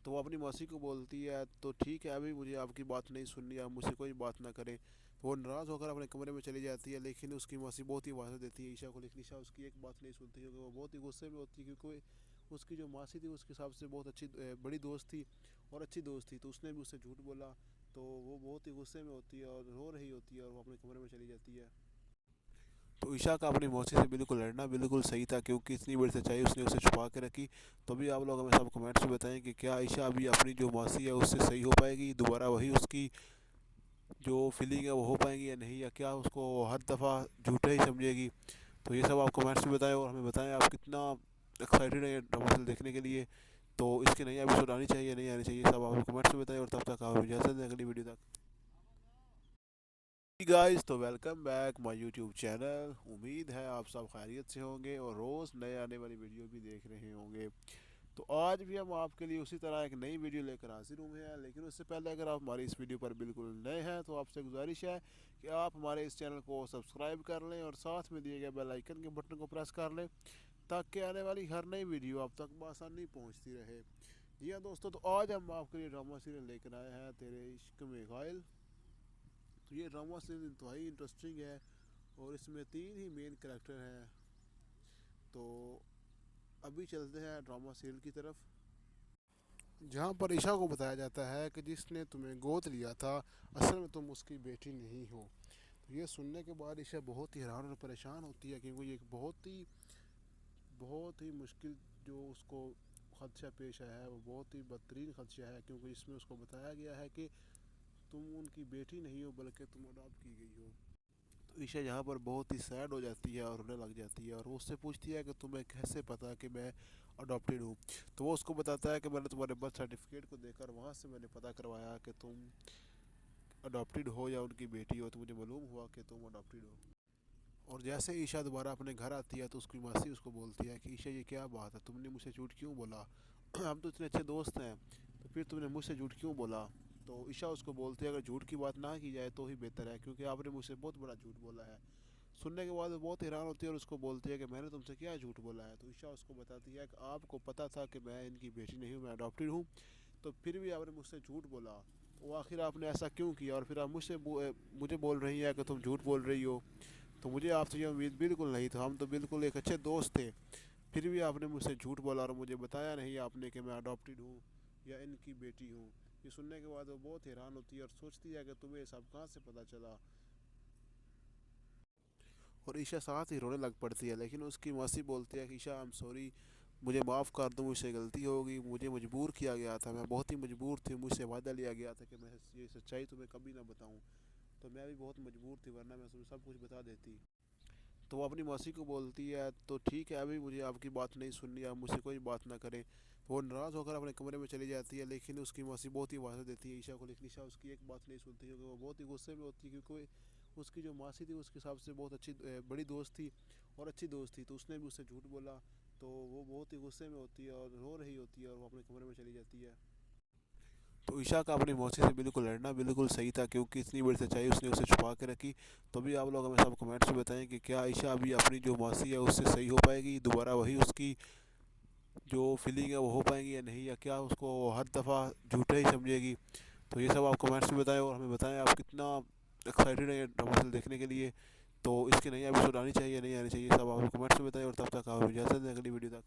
तो वो अपनी मौसी को बोलती है तो ठीक है, अभी मुझे आपकी बात नहीं सुननी, आप मुझसे कोई बात ना करें। तो वो नाराज़ होकर अपने कमरे में चली जाती है, लेकिन उसकी मौसी बहुत ही वादा देती है ईशा को, लेकिन ईशा उसकी एक बात नहीं सुनती, क्योंकि वो बहुत ही गुस्से में होती है, क्योंकि उसकी जो मासी थी उसके हिसाब से बहुत अच्छी बड़ी दोस्त थी और अच्छी दोस्त थी, तो उसने भी उससे झूठ बोला। तो वो बहुत ही गुस्से में होती है और रो रही होती है और वो अपने कमरे में चली जाती है। तो ईशा का अपनी मौसी से बिल्कुल लड़ना बिल्कुल सही था, क्योंकि इतनी बड़ी सच्चाई उसने उसे छुपा के रखी। तो भी आप लोग हमें सब कमेंट्स में बताएं कि क्या ईशा अभी अपनी जो मौसी है उससे सही हो पाएगी, दोबारा वही उसकी जो फीलिंग है वो हो पाएंगी या नहीं, या क्या उसको हर दफ़ा झूठा ही समझेगी? तो ये सब आप कमेंट्स में बताएं और हमें बताएं आप कितना एक्साइटेड है ये ड्रामा देखने के लिए। तो इसकी नई एपिसोड आनी चाहिए नहीं आनी चाहिए, सब आप कमेंट्स में बताएं, और तब तक आप इजाज़त दें अगली वीडियो तक। गाइस, तो welcome back my YouTube channel. उम्मीद है आप सब खैरियत से होंगे और रोज़ नए आने वाली वीडियो भी देख रहे होंगे। तो आज भी हम आपके लिए उसी तरह एक नई वीडियो लेकर हाजिर हुए हैं, लेकिन उससे पहले अगर आप हमारी इस वीडियो पर बिल्कुल नए हैं तो आपसे गुजारिश है कि आप हमारे इस चैनल को सब्सक्राइब कर लें और साथ में दिए गए बेल आइकन के बटन को प्रेस कर लें, ताकि आने वाली हर नई वीडियो आप तक बआसानी पहुँचती रहे। जी हाँ दोस्तों, तो आज हम आपके लिए ड्रामा सीरियल लेकर आए हैं तेरे इश्क में घायल। तो ये ड्रामा सीरीज इंतहाई इंटरेस्टिंग है और इसमें तीन ही मेन कैरेक्टर हैं। तो अभी चलते हैं ड्रामा सीरियल की तरफ, जहाँ पर ईशा को बताया जाता है कि जिसने तुम्हें गोद लिया था असल में तुम उसकी बेटी नहीं हो। तो ये सुनने के बाद ईशा बहुत ही हैरान और परेशान होती है, क्योंकि ये एक बहुत ही मुश्किल जो उसको खदशा पेश आया है, वो बहुत ही बदतरीन खदशा है, क्योंकि इसमें उसको बताया गया है कि तुम उनकी बेटी नहीं हो बल्कि तुम अडॉप्ट की गई हो। तो ईशा यहाँ पर बहुत ही सैड हो जाती है और रोने लग जाती है और वो उससे पूछती है कि तुम्हें कैसे पता कि मैं अडॉप्टेड हूँ। तो वो उसको बताता है कि मैंने तुम्हारे बर्थ सर्टिफिकेट को देखकर वहाँ से मैंने पता करवाया कि तुम अडॉप्टेड हो या उनकी बेटी हो, तो मुझे मालूम हुआ कि तुम अडॉप्टेड हो। और जैसे ईशा दोबारा अपने घर आती है तो उसकी मासी उसको बोलती है कि ईशा ये क्या बात है, तुमने मुझसे झूठ क्यों बोला? हम तो इतने अच्छे दोस्त हैं, तो फिर तुमने मुझसे झूठ क्यों बोला? तो ईशा उसको बोलती है अगर झूठ की बात ना की जाए तो ही बेहतर है, क्योंकि आपने मुझसे बहुत बड़ा झूठ बोला है। सुनने के बाद वो बहुत हैरान होती है और उसको बोलती है कि मैंने तुमसे क्या झूठ बोला है? तो ईशा उसको बताती है कि आपको पता था कि मैं इनकी बेटी नहीं हूँ, मैं अडॉप्टेड हूँ, तो फिर भी आपने मुझसे झूठ बोला। तो आखिर आपने ऐसा क्यों किया? और फिर आप मुझे बोल रही है कि तुम झूठ बोल रही हो। तो मुझे आपसे ये उम्मीद बिल्कुल नहीं था, हम तो बिल्कुल एक अच्छे दोस्त थे, फिर भी आपने मुझसे झूठ बोला और मुझे बताया नहीं आपने कि मैं अडॉप्टेड हूँ या इनकी बेटी हूँ। ये सुनने के बाद वो बहुत हैरान होती है और सोचती है कि तुम्हें ये सब कहाँ से पता चला। और ईशा साथ ही रोने लग पड़ती है, लेकिन उसकी मौसी बोलती है कि ईशा आई एम सॉरी, मुझे माफ़ कर दो, मुझसे गलती होगी, मुझे मजबूर किया गया था, मैं बहुत ही मजबूर थी, मुझसे वादा लिया गया था कि मैं ये सच्चाई तुम्हें कभी ना बताऊं, तो मैं भी बहुत मजबूर थी, वरना मैं तुम्हें सब कुछ बता देती। तो वो अपनी मौसी को बोलती है तो ठीक है, अभी मुझे आपकी बात नहीं सुननी, आप मुझसे कोई बात ना करें। तो वो नाराज़ होकर अपने कमरे में चली जाती है, लेकिन उसकी मौसी बहुत ही वादा देती है ईशा को, लेकिन ईशा उसकी एक बात नहीं सुनती, क्योंकि वो बहुत ही गुस्से में होती है, क्योंकि उसकी जो मासी थी उसके हिसाब से बहुत अच्छी बड़ी दोस्त थी और अच्छी दोस्त थी, तो उसने भी उससे झूठ बोला। तो वो बहुत ही गुस्से में होती है और रो रही होती है और वो अपने कमरे में चली जाती है। तो ईशा का अपनी मौसी से बिल्कुल लड़ना बिल्कुल सही था, क्योंकि इतनी बड़ी सच्चाई उसने उसे छुपा के रखी। तो भी आप लोग हमें सब कमेंट्स में बताएं कि क्या ईशा अभी अपनी जो मौसी है उससे सही हो पाएगी, दोबारा वही उसकी जो फीलिंग है वो हो पाएंगी या नहीं, या क्या उसको हर दफ़ा झूठा ही समझेगी। तो ये सब आप कमेंट्स में बताएं और हमें बताएं आप कितना एक्साइटेड हैं ये ड्रामा सीरियल देखने के लिए। तो इसकी नई एपिसोड आनी चाहिए नहीं आनी चाहिए, सब आप कमेंट्स में बताएं। और तब तक आप इजाज़त दें अगली वीडियो तक।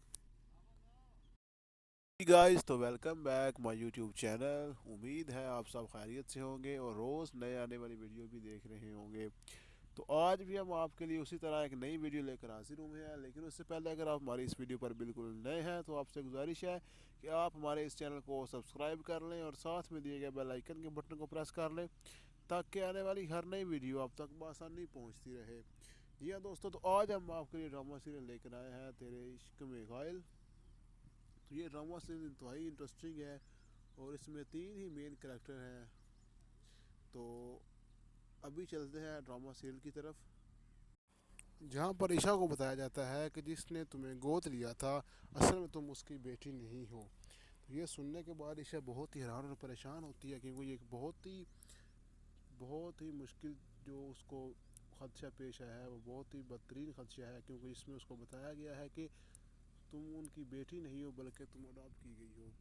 गाइस, तो welcome back my YouTube channel. उम्मीद है आप सब खैरियत से होंगे और रोज़ नए आने वाली वीडियो भी देख रहे होंगे। तो आज भी हम आपके लिए उसी तरह एक नई वीडियो लेकर हाजिर हुए हैं, लेकिन उससे पहले अगर आप हमारी इस वीडियो पर बिल्कुल नए हैं तो आपसे गुजारिश है कि आप हमारे इस चैनल को सब्सक्राइब कर लें और साथ में दिए गए बेल आइकन के बटन को प्रेस कर लें, ताकि आने वाली हर नई वीडियो आप तक बआसानी पहुंचती रहे। जी हाँ दोस्तों, तो आज हम आपके लिए ड्रामा सीरियल लेकर आए हैं तेरे इश्क में घायल। तो ये ड्रामा सीरियल इंतहाई इंटरेस्टिंग है और इसमें 3 ही मेन कैरेक्टर हैं। तो अभी चलते हैं ड्रामा सीरियल की तरफ, जहाँ पर ईशा को बताया जाता है कि जिसने तुम्हें गोद लिया था असल में तुम उसकी बेटी नहीं हो। तो ये सुनने के बाद ईशा बहुत ही हैरान और परेशान होती है, क्योंकि ये एक बहुत ही मुश्किल जो उसको खदशा पेश आया है, वो बहुत ही बदतरीन खदशा है, क्योंकि इसमें उसको बताया गया है कि तुम उनकी बेटी नहीं हो बल्कि तुम अडॉप्ट की गई हो।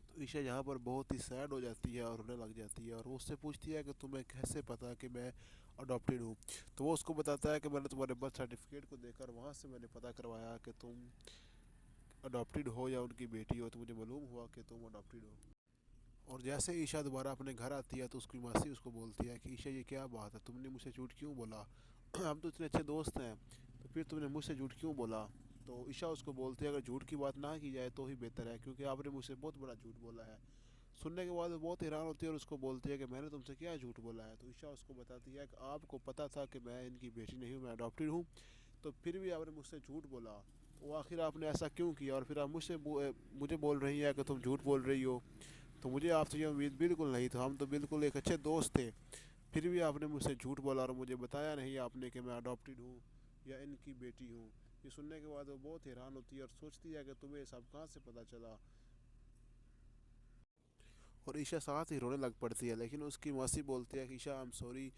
तो ईशा यहाँ पर बहुत ही सैड हो जाती है और रोने लग जाती है, और वो उससे पूछती है कि तुम्हें कैसे पता कि मैं अडॉप्टेड हूँ। तो वो उसको बताता है कि मैंने तुम्हारे बर्थ सर्टिफिकेट को देखकर वहाँ से मैंने पता करवाया कि तुम अडॉप्टेड हो या उनकी बेटी हो, तो मुझे मालूम हुआ कि तुम अडॉप्टेड हो। और जैसे ईशा दोबारा अपने घर आती है तो उसकी मासी उसको बोलती है कि ईशा, ये क्या बात है, तुमने मुझसे झूठ क्यों बोला? हम तो इतने अच्छे दोस्त हैं, तो फिर तुमने मुझसे झूठ क्यों बोला? तो ईशा उसको बोलती है अगर झूठ की बात ना की जाए तो ही बेहतर है, क्योंकि आपने मुझसे बहुत बड़ा झूठ बोला है। सुनने के बाद वो बहुत हैरान होती है और उसको बोलती है कि मैंने तुमसे क्या झूठ बोला है? तो ईशा उसको बताती है कि आपको पता था कि मैं इनकी बेटी नहीं हूँ, मैं अडॉप्टेड हूँ, तो फिर भी आपने मुझसे झूठ बोला। तो आखिर आपने ऐसा क्यों किया? और फिर आप मुझे बोल रही है कि तुम झूठ बोल रही हो। तो मुझे आपसे ये उम्मीद बिल्कुल नहीं था, हम तो बिल्कुल एक अच्छे दोस्त थे, फिर भी आपने मुझसे झूठ बोला और मुझे बताया नहीं आपने कि मैं अडॉप्टेड हूँ या इनकी बेटी हूँ। ये सुनने के बाद वो बहुत हैरान होती है और सोचती है कि तुम्हें सब कहाँ से पता चला। और ईशा साथ ही रोने लग पड़ती है, लेकिन उसकी मासी बोलती है कि ईशा, आई एम सॉरी,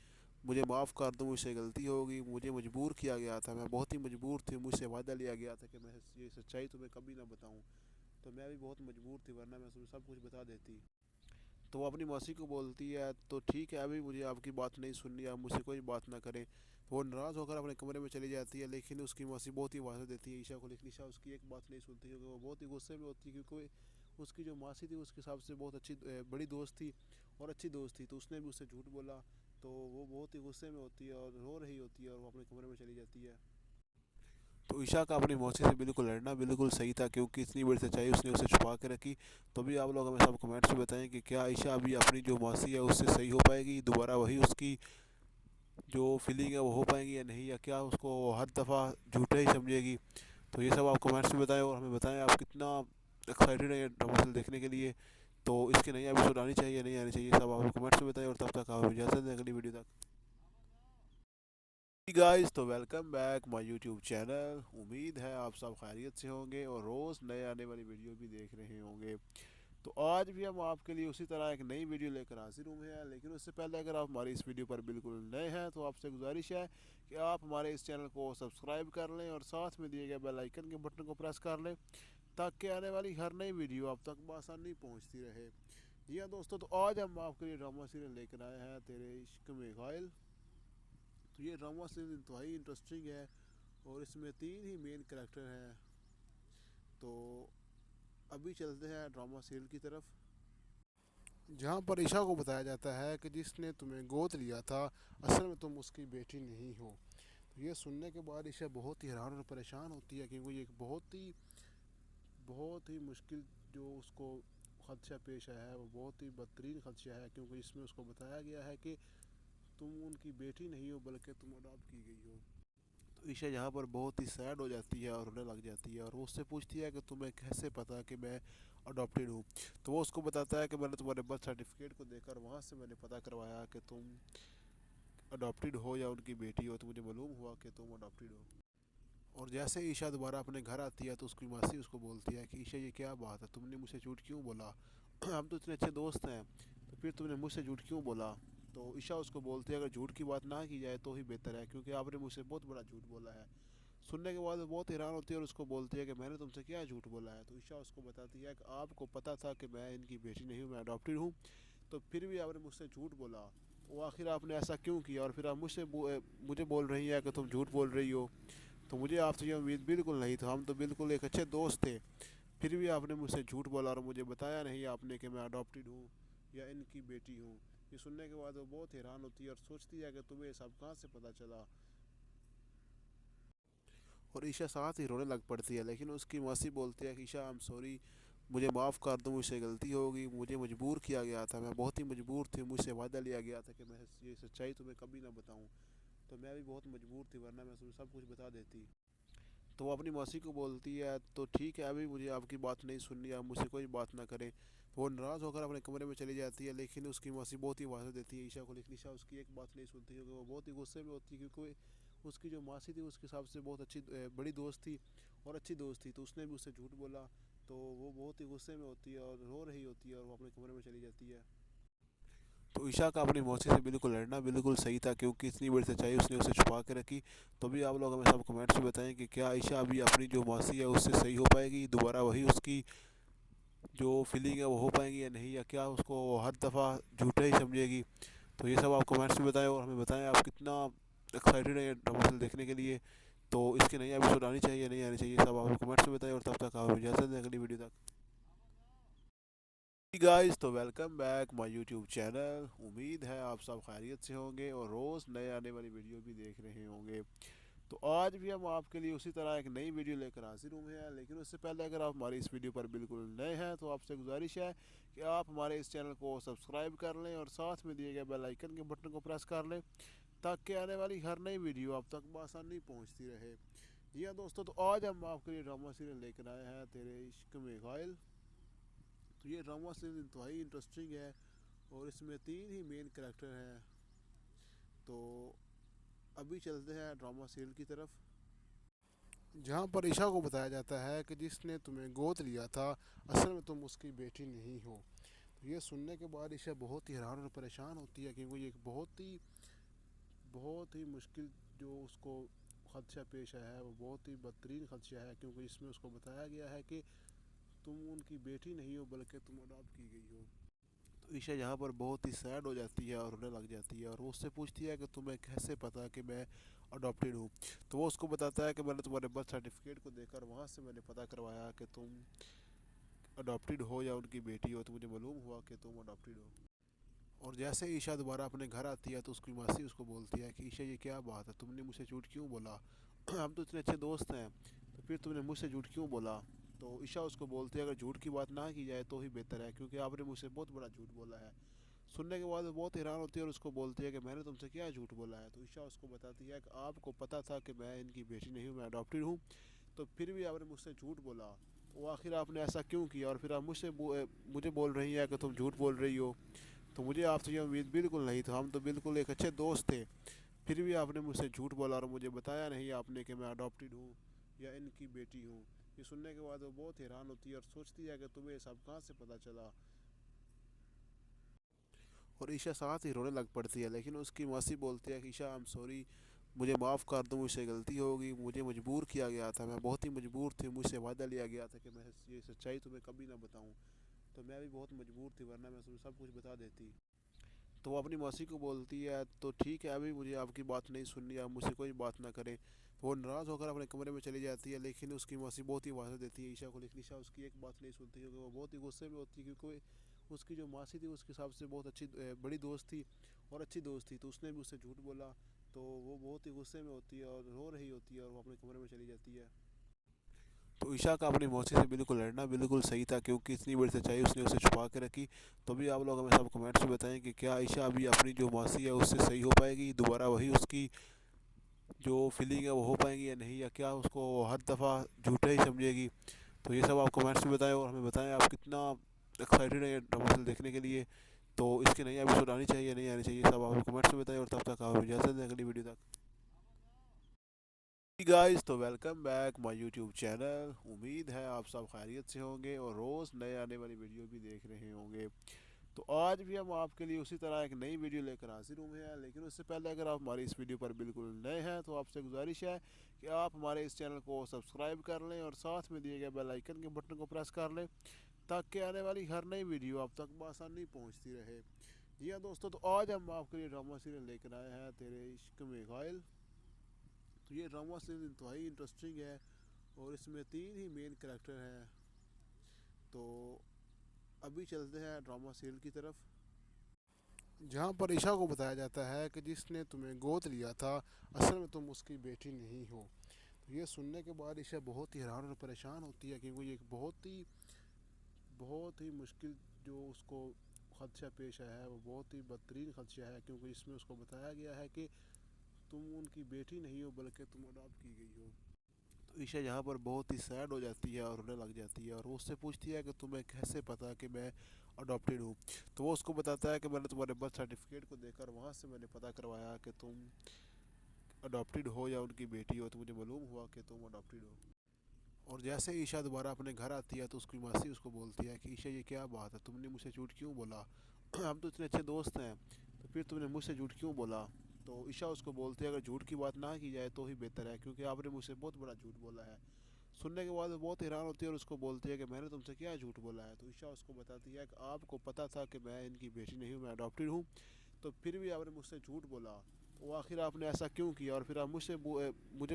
मुझे माफ़ कर दो, मुझसे गलती होगी, मुझे मजबूर किया गया था, मैं बहुत ही मजबूर थी, मुझसे वादा लिया गया था कि मैं ये सच्चाई तुम्हें कभी ना बताऊं, तो मैं भी बहुत मजबूर थी, वरना मैं तुम्हें सब कुछ बता देती। तो वो अपनी मौसी को बोलती है तो ठीक है, अभी मुझे आपकी बात नहीं सुननी, आप मुझसे कोई बात ना करें। तो वो नाराज़ होकर अपने कमरे में चली जाती है, लेकिन उसकी मौसी बहुत ही वजह देती है ईशा को, लेकिन ईशा उसकी एक बात नहीं सुनती, क्योंकि वो बहुत ही गुस्से में होती है, क्योंकि उसकी जो मासी थी उसके हिसाब से बहुत अच्छी बड़ी दोस्त थी और अच्छी दोस्त थी, तो उसने भी उससे झूठ बोला। तो वो बहुत ही गुस्से में होती है और रो रही होती है और वो अपने कमरे में चली जाती है। तो ईशा का अपनी मौसी से बिल्कुल लड़ना बिल्कुल सही था, क्योंकि इतनी बड़ी सच्चाई उसने उसे छुपा के रखी। तो भी आप लोग हमें सब कमेंट्स में बताएं कि क्या ईशा अभी अपनी जो मौसी है उससे सही हो पाएगी, दोबारा वही उसकी जो फीलिंग है वो हो पाएंगी या नहीं, या क्या उसको हर दफ़ा झूठा ही समझेगी। तो ये सब आप कमेंट्स में बताएं और हमें बताएं आप कितना एक्साइटेड हैं ये ड्रामा सीरियल देखने के लिए। तो इसकी नई एपिसोड आनी चाहिए नहीं आनी चाहिए, सब आप कमेंट्स में बताएं। और तब तक आप इजाज़त दें अगली वीडियो तक। गाइस, तो welcome back my YouTube channel. उम्मीद है आप सब खैरियत से होंगे और रोज़ नए आने वाली वीडियो भी देख रहे होंगे। तो आज भी हम आपके लिए उसी तरह एक नई वीडियो लेकर हाजिर हुए हैं, लेकिन उससे पहले अगर आप हमारी इस वीडियो पर बिल्कुल नए हैं तो आपसे गुजारिश है कि आप हमारे इस चैनल को सब्सक्राइब कर लें और साथ में दिए गए बेल आइकन के बटन को प्रेस कर लें, ताकि आने वाली हर नई वीडियो आप तक बआसानी पहुँचती रहे। जी हाँ दोस्तों, तो आज हम आपके लिए ड्रामा सीरियल लेकर आए हैं तेरे इश्क में घायल। तो ये ड्रामा सीरीज इंतहाई इंटरेस्टिंग है और इसमें 3 ही मेन कैरेक्टर हैं। तो अभी चलते हैं ड्रामा सीरियल की तरफ, जहाँ पर ईशा को बताया जाता है कि जिसने तुम्हें गोद लिया था असल में तुम उसकी बेटी नहीं हो। तो ये सुनने के बाद ईशा बहुत ही हैरान और परेशान होती है, क्योंकि ये एक बहुत ही मुश्किल जो उसको खदशा पेश आया है, वो बहुत ही बदतरीन खदशा है, क्योंकि इसमें उसको बताया गया है कि तुम उनकी बेटी नहीं हो बल्कि तुम अडॉप्ट की गई हो। तो ईशा यहाँ पर बहुत ही सैड हो जाती है और रोने लग जाती है, और वो उससे पूछती है कि तुम्हें कैसे पता कि मैं अडॉप्टेड हूँ। तो वो उसको बताता है कि मैंने तुम्हारे बर्थ सर्टिफिकेट को देखकर वहाँ से मैंने पता करवाया कि तुम अडॉप्टेड हो या उनकी बेटी हो, तो मुझे मालूम हुआ कि तुम अडॉप्टेड हो। और जैसे ईशा दोबारा अपने घर आती है तो उसकी मासी उसको बोलती है कि ईशा, ये क्या बात है, तुमने मुझसे झूठ क्यों बोला? हम तो इतने अच्छे दोस्त हैं, तो फिर तुमने मुझसे झूठ क्यों बोला? तो ईशा उसको बोलती है अगर झूठ की बात ना की जाए तो ही बेहतर है, क्योंकि आपने मुझसे बहुत बड़ा झूठ बोला है। सुनने के बाद वो बहुत हैरान होती है और उसको बोलती है कि मैंने तुमसे क्या झूठ बोला है। तो ईशा उसको बताती है कि आपको पता था कि मैं इनकी बेटी नहीं हूँ, मैं अडॉप्टेड हूँ, तो फिर भी आपने मुझसे झूठ बोला। तो आखिर आपने ऐसा क्यों किया, और फिर आप मुझे बोल रही है कि तुम झूठ बोल रही हो। तो मुझे आपसे ये उम्मीद बिल्कुल नहीं था, हम तो बिल्कुल एक अच्छे दोस्त थे, फिर भी आपने मुझसे झूठ बोला और मुझे बताया नहीं आपने कि मैं अडॉप्टेड हूँ या इनकी बेटी हूँ। ये सुनने के बाद वो बहुत हैरान होती है और सोचती है कि तुम्हें ये सब कहाँ से पता चला। और ईशा साथ ही रोने लग पड़ती है, लेकिन उसकी मौसी बोलती है कि ईशा आई एम सॉरी, मुझे माफ़ कर दो, मुझसे गलती होगी, मुझे मजबूर किया गया था, मैं बहुत ही मजबूर थी, मुझसे वादा लिया गया था कि मैं ये सच्चाई तुम्हें कभी ना बताऊं, तो मैं भी बहुत मजबूर थी, वरना मैं तुम्हें सब कुछ बता देती। तो वो अपनी मौसी को बोलती है तो ठीक है, अभी मुझे आपकी बात नहीं सुननी, आप मुझसे कोई बात ना करें। वो नाराज़ होकर अपने कमरे में चली जाती है, लेकिन उसकी मौसी बहुत ही वादा देती है ईशा को, लेकिन ईशा उसकी एक बात नहीं सुनती, क्योंकि वो बहुत ही गुस्से में होती है, क्योंकि उसकी जो मासी थी उसके हिसाब से बहुत अच्छी बड़ी दोस्त थी और अच्छी दोस्त थी, तो उसने भी उससे झूठ बोला। तो वो बहुत ही गुस्से में होती है और रो रही होती है और वो अपने कमरे में चली जाती है। तो ईशा का अपनी मौसी से बिल्कुल लड़ना बिल्कुल सही था, क्योंकि इतनी बड़ी सच्चाई उसने उसे छुपा के रखी। तो भी आप लोग हमें सब कमेंट्स में बताएं कि क्या ईशा अभी अपनी जो मौसी है उससे सही हो पाएगी, दोबारा वही उसकी जो फीलिंग है वो हो पाएंगी या नहीं, या क्या उसको हर दफ़ा झूठा ही समझेगी। तो ये सब आप कमेंट्स में बताएं और हमें बताएं आप कितना एक्साइटेड हैं ये ड्रामा सीरियल देखने के लिए। तो इसके नई एपिसोड आनी चाहिए नहीं आनी चाहिए, सब आप कमेंट्स में बताएं, और तब तक आप इजाज़त दें अगली वीडियो तक। गाइस, तो welcome back my YouTube channel. उम्मीद है आप सब खैरियत से होंगे और रोज़ नए आने वाली वीडियो भी देख रहे होंगे। तो आज भी हम आपके लिए उसी तरह एक नई वीडियो लेकर हाजिर हुए हैं, लेकिन उससे पहले अगर आप हमारी इस वीडियो पर बिल्कुल नए हैं तो आपसे गुजारिश है कि आप हमारे इस चैनल को सब्सक्राइब कर लें और साथ में दिए गए बेल आइकन के बटन को प्रेस कर लें, ताकि आने वाली हर नई वीडियो आप तक बआसानी पहुंचती रहे। जी हाँ दोस्तों, तो आज हम आपके लिए ड्रामा सीरियल लेकर आए हैं तेरे इश्क में घायल। तो ये ड्रामा सीरियल इंतहाई इंटरेस्टिंग है और इसमें तीन ही मेन कैरेक्टर हैं। तो अभी चलते हैं ड्रामा सीरियल की तरफ, जहाँ पर ईशा को बताया जाता है कि जिसने तुम्हें गोद लिया था असल में तुम उसकी बेटी नहीं हो। तो ये सुनने के बाद ईशा बहुत ही हैरान और परेशान होती है, क्योंकि ये एक बहुत ही मुश्किल जो उसको खदशा पेश आया है, वो बहुत ही बदतरीन खदशा है, क्योंकि इसमें उसको बताया गया है कि तुम उनकी बेटी नहीं हो बल्कि तुम अडॉप्ट की गई हो। तो ईशा यहाँ पर बहुत ही सैड हो जाती है और रोने लग जाती है, और वो उससे पूछती है कि तुम्हें कैसे पता कि मैं अडॉप्टेड हूँ। तो वो उसको बताता है कि मैंने तुम्हारे बर्थ सर्टिफिकेट को देखकर वहाँ से मैंने पता करवाया कि तुम अडॉप्टेड हो या उनकी बेटी हो, तो मुझे मालूम हुआ कि तुम अडॉप्टेड हो। और जैसे ही ईशा दोबारा अपने घर आती है तो उसकी मासी उसको बोलती है कि ईशा ये क्या बात है, तुमने मुझसे झूठ क्यों बोला? हम तो इतने अच्छे दोस्त हैं, तो फिर तुमने मुझसे झूठ क्यों बोला? तो ईशा उसको बोलती है अगर झूठ की बात ना की जाए तो ही बेहतर है, क्योंकि आपने मुझसे बहुत बड़ा झूठ बोला है। सुनने के बाद वो बहुत हैरान होती है और उसको बोलती है कि मैंने तुमसे क्या झूठ बोला है। तो ईशा उसको बताती है कि आपको पता था कि मैं इनकी बेटी नहीं हूँ, मैं अडॉप्टेड हूँ, तो फिर भी आपने मुझसे झूठ बोला। तो आखिर आपने ऐसा क्यों किया, और फिर आप मुझे बोल रही हैं कि तुम झूठ बोल रही हो। तो मुझे आपसे ये उम्मीद बिल्कुल नहीं था, हम तो बिल्कुल एक अच्छे दोस्त थे, फिर भी आपने मुझसे झूठ बोला और मुझे बताया नहीं आपने कि मैं अडॉप्टेड हूँ या इनकी बेटी हूँ। ये सुनने के बाद वो बहुत हैरान होती है और सोचती है कि तुम्हें ये सब कहाँ से पता चला। और ईशा साथ ही रोने लग पड़ती है, लेकिन उसकी मौसी बोलती है कि ईशा आई एम सॉरी, मुझे माफ़ कर दो, मुझसे गलती होगी, मुझे मजबूर किया गया था, मैं बहुत ही मजबूर थी, मुझसे वादा लिया गया था कि मैं ये सच्चाई तुम्हें कभी ना बताऊं, तो मैं भी बहुत मजबूर थी, वरना मैं तुम्हें सब कुछ बता देती। तो वो अपनी मौसी को बोलती है तो ठीक है, अभी मुझे आपकी बात नहीं सुननी, आप मुझसे कोई बात ना करें। तो वो नाराज़ होकर अपने कमरे में चली जाती है, लेकिन उसकी मौसी बहुत ही वादा देती है ईशा को, लेकिन ईशा उसकी एक बात नहीं सुनती, क्योंकि वो बहुत ही गुस्से में होती है, क्योंकि उसकी जो मासी थी उसके हिसाब से बहुत अच्छी बड़ी दोस्त थी और अच्छी दोस्त थी, तो उसने भी उससे झूठ बोला। तो वो बहुत ही गुस्से में होती है और रो रही होती है और वो अपने कमरे में चली जाती है। तो ईशा का अपनी मौसी से बिल्कुल लड़ना बिल्कुल सही था, क्योंकि इतनी बड़ी सच्चाई उसने उसे छुपा के रखी। तो भी आप लोग हमें सब कमेंट्स में बताएं कि क्या ईशा अभी अपनी जो मौसी है उससे सही हो पाएगी, दोबारा वही उसकी जो फीलिंग है वो हो पाएंगी या नहीं, या क्या उसको हर दफ़ा झूठा ही समझेगी। तो ये सब आप कमेंट्स में बताएं और हमें बताएं आप कितना एक्साइटेड हैं ये ड्रामा सीरियल देखने के लिए। तो इसकी नई एपिसोड आनी चाहिए नहीं आनी चाहिए, सब आप कमेंट्स में बताएं, और तब तक आप इजाज़त दें अगली वीडियो तक। गाइस, तो welcome back my YouTube channel. उम्मीद है आप सब खैरियत से होंगे और रोज़ नए आने वाली वीडियो भी देख रहे होंगे। तो आज भी हम आपके लिए उसी तरह एक नई वीडियो लेकर हाजिर हुए हैं, लेकिन उससे पहले अगर आप हमारी इस वीडियो पर बिल्कुल नए हैं तो आपसे गुजारिश है कि आप हमारे इस चैनल को सब्सक्राइब कर लें और साथ में दिए गए बेल आइकन के बटन को प्रेस कर लें ताकि आने वाली हर नई वीडियो आप तक बआसानी पहुंचती रहे। जी हाँ दोस्तों, तो आज हम आपके लिए ड्रामा सीरियल लेकर आए हैं तेरे इश्क में घायल। तो ये ड्रामा सीरियल इंतहाई इंटरेस्टिंग है और इसमें 3 ही मेन कैरेक्टर हैं। तो अभी चलते हैं ड्रामा सीरियल की तरफ, जहाँ पर ईशा को बताया जाता है कि जिसने तुम्हें गोद लिया था असल में तुम उसकी बेटी नहीं हो। तो ये सुनने के बाद ईशा बहुत ही हैरान और परेशान होती है क्योंकि ये एक बहुत ही मुश्किल जो उसको खदशा पेश आया है, वो बहुत ही बदतरीन खदशा है क्योंकि इसमें उसको बताया गया है कि तुम उनकी बेटी नहीं हो बल्कि तुम अडॉप्ट की गई हो। तो ईशा यहाँ पर बहुत ही सैड हो जाती है और रोने लग जाती है और वो उससे पूछती है कि तुम्हें कैसे पता कि मैं अडॉप्टेड हूँ। तो वो उसको बताता है कि मैंने तुम्हारे बर्थ सर्टिफिकेट को देखकर वहाँ से मैंने पता करवाया कि तुम अडॉप्टेड हो या उनकी बेटी हो, तो मुझे मालूम हुआ कि तुम अडॉप्टेड हो। और जैसे ईशा दोबारा अपने घर आती है तो उसकी मासी उसको बोलती है कि ईशा ये क्या बात है, तुमने मुझसे झूठ क्यों बोला? हम तो इतने अच्छे दोस्त हैं, तो फिर तुमने मुझसे झूठ क्यों बोला? तो ईशा उसको बोलती है अगर झूठ की बात ना की जाए तो ही बेहतर है क्योंकि आपने मुझसे बहुत बड़ा झूठ बोला है। सुनने के बाद वो बहुत हैरान होती है और उसको बोलती है कि मैंने तुमसे क्या झूठ बोला है। तो ईशा उसको बताती है कि आपको पता था कि मैं इनकी बेटी नहीं हूँ, मैं अडॉप्टेड हूँ, तो फिर भी आपने मुझसे झूठ बोला। तो आखिर आपने ऐसा क्यों किया और फिर आप मुझे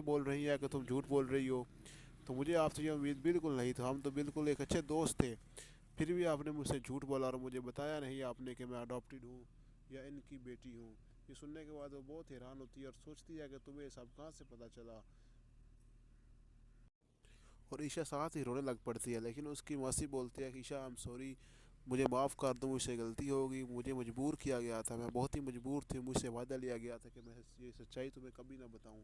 बोल रही है कि तुम झूठ बोल रही हो। तो मुझे आपसे ये उम्मीद बिल्कुल नहीं था, हम तो बिल्कुल एक अच्छे दोस्त थे, फिर भी आपने मुझसे झूठ बोला और मुझे बताया नहीं आपने कि मैं अडॉप्टेड हूँ या इनकी बेटी हूँ। ये सुनने के बाद वो बहुत हैरान होती है और सोचती है कि तुम्हें सब कहाँ से पता चला। और ईशा साथ ही रोने लग पड़ती है, लेकिन उसकी मौसी बोलती है कि ईशा आई एम सॉरी, मुझे माफ़ कर दो, मुझसे गलती होगी, मुझे मजबूर किया गया था, मैं बहुत ही मजबूर थी, मुझसे वादा लिया गया था कि मैं ये सच्चाई तुम्हें कभी ना बताऊं,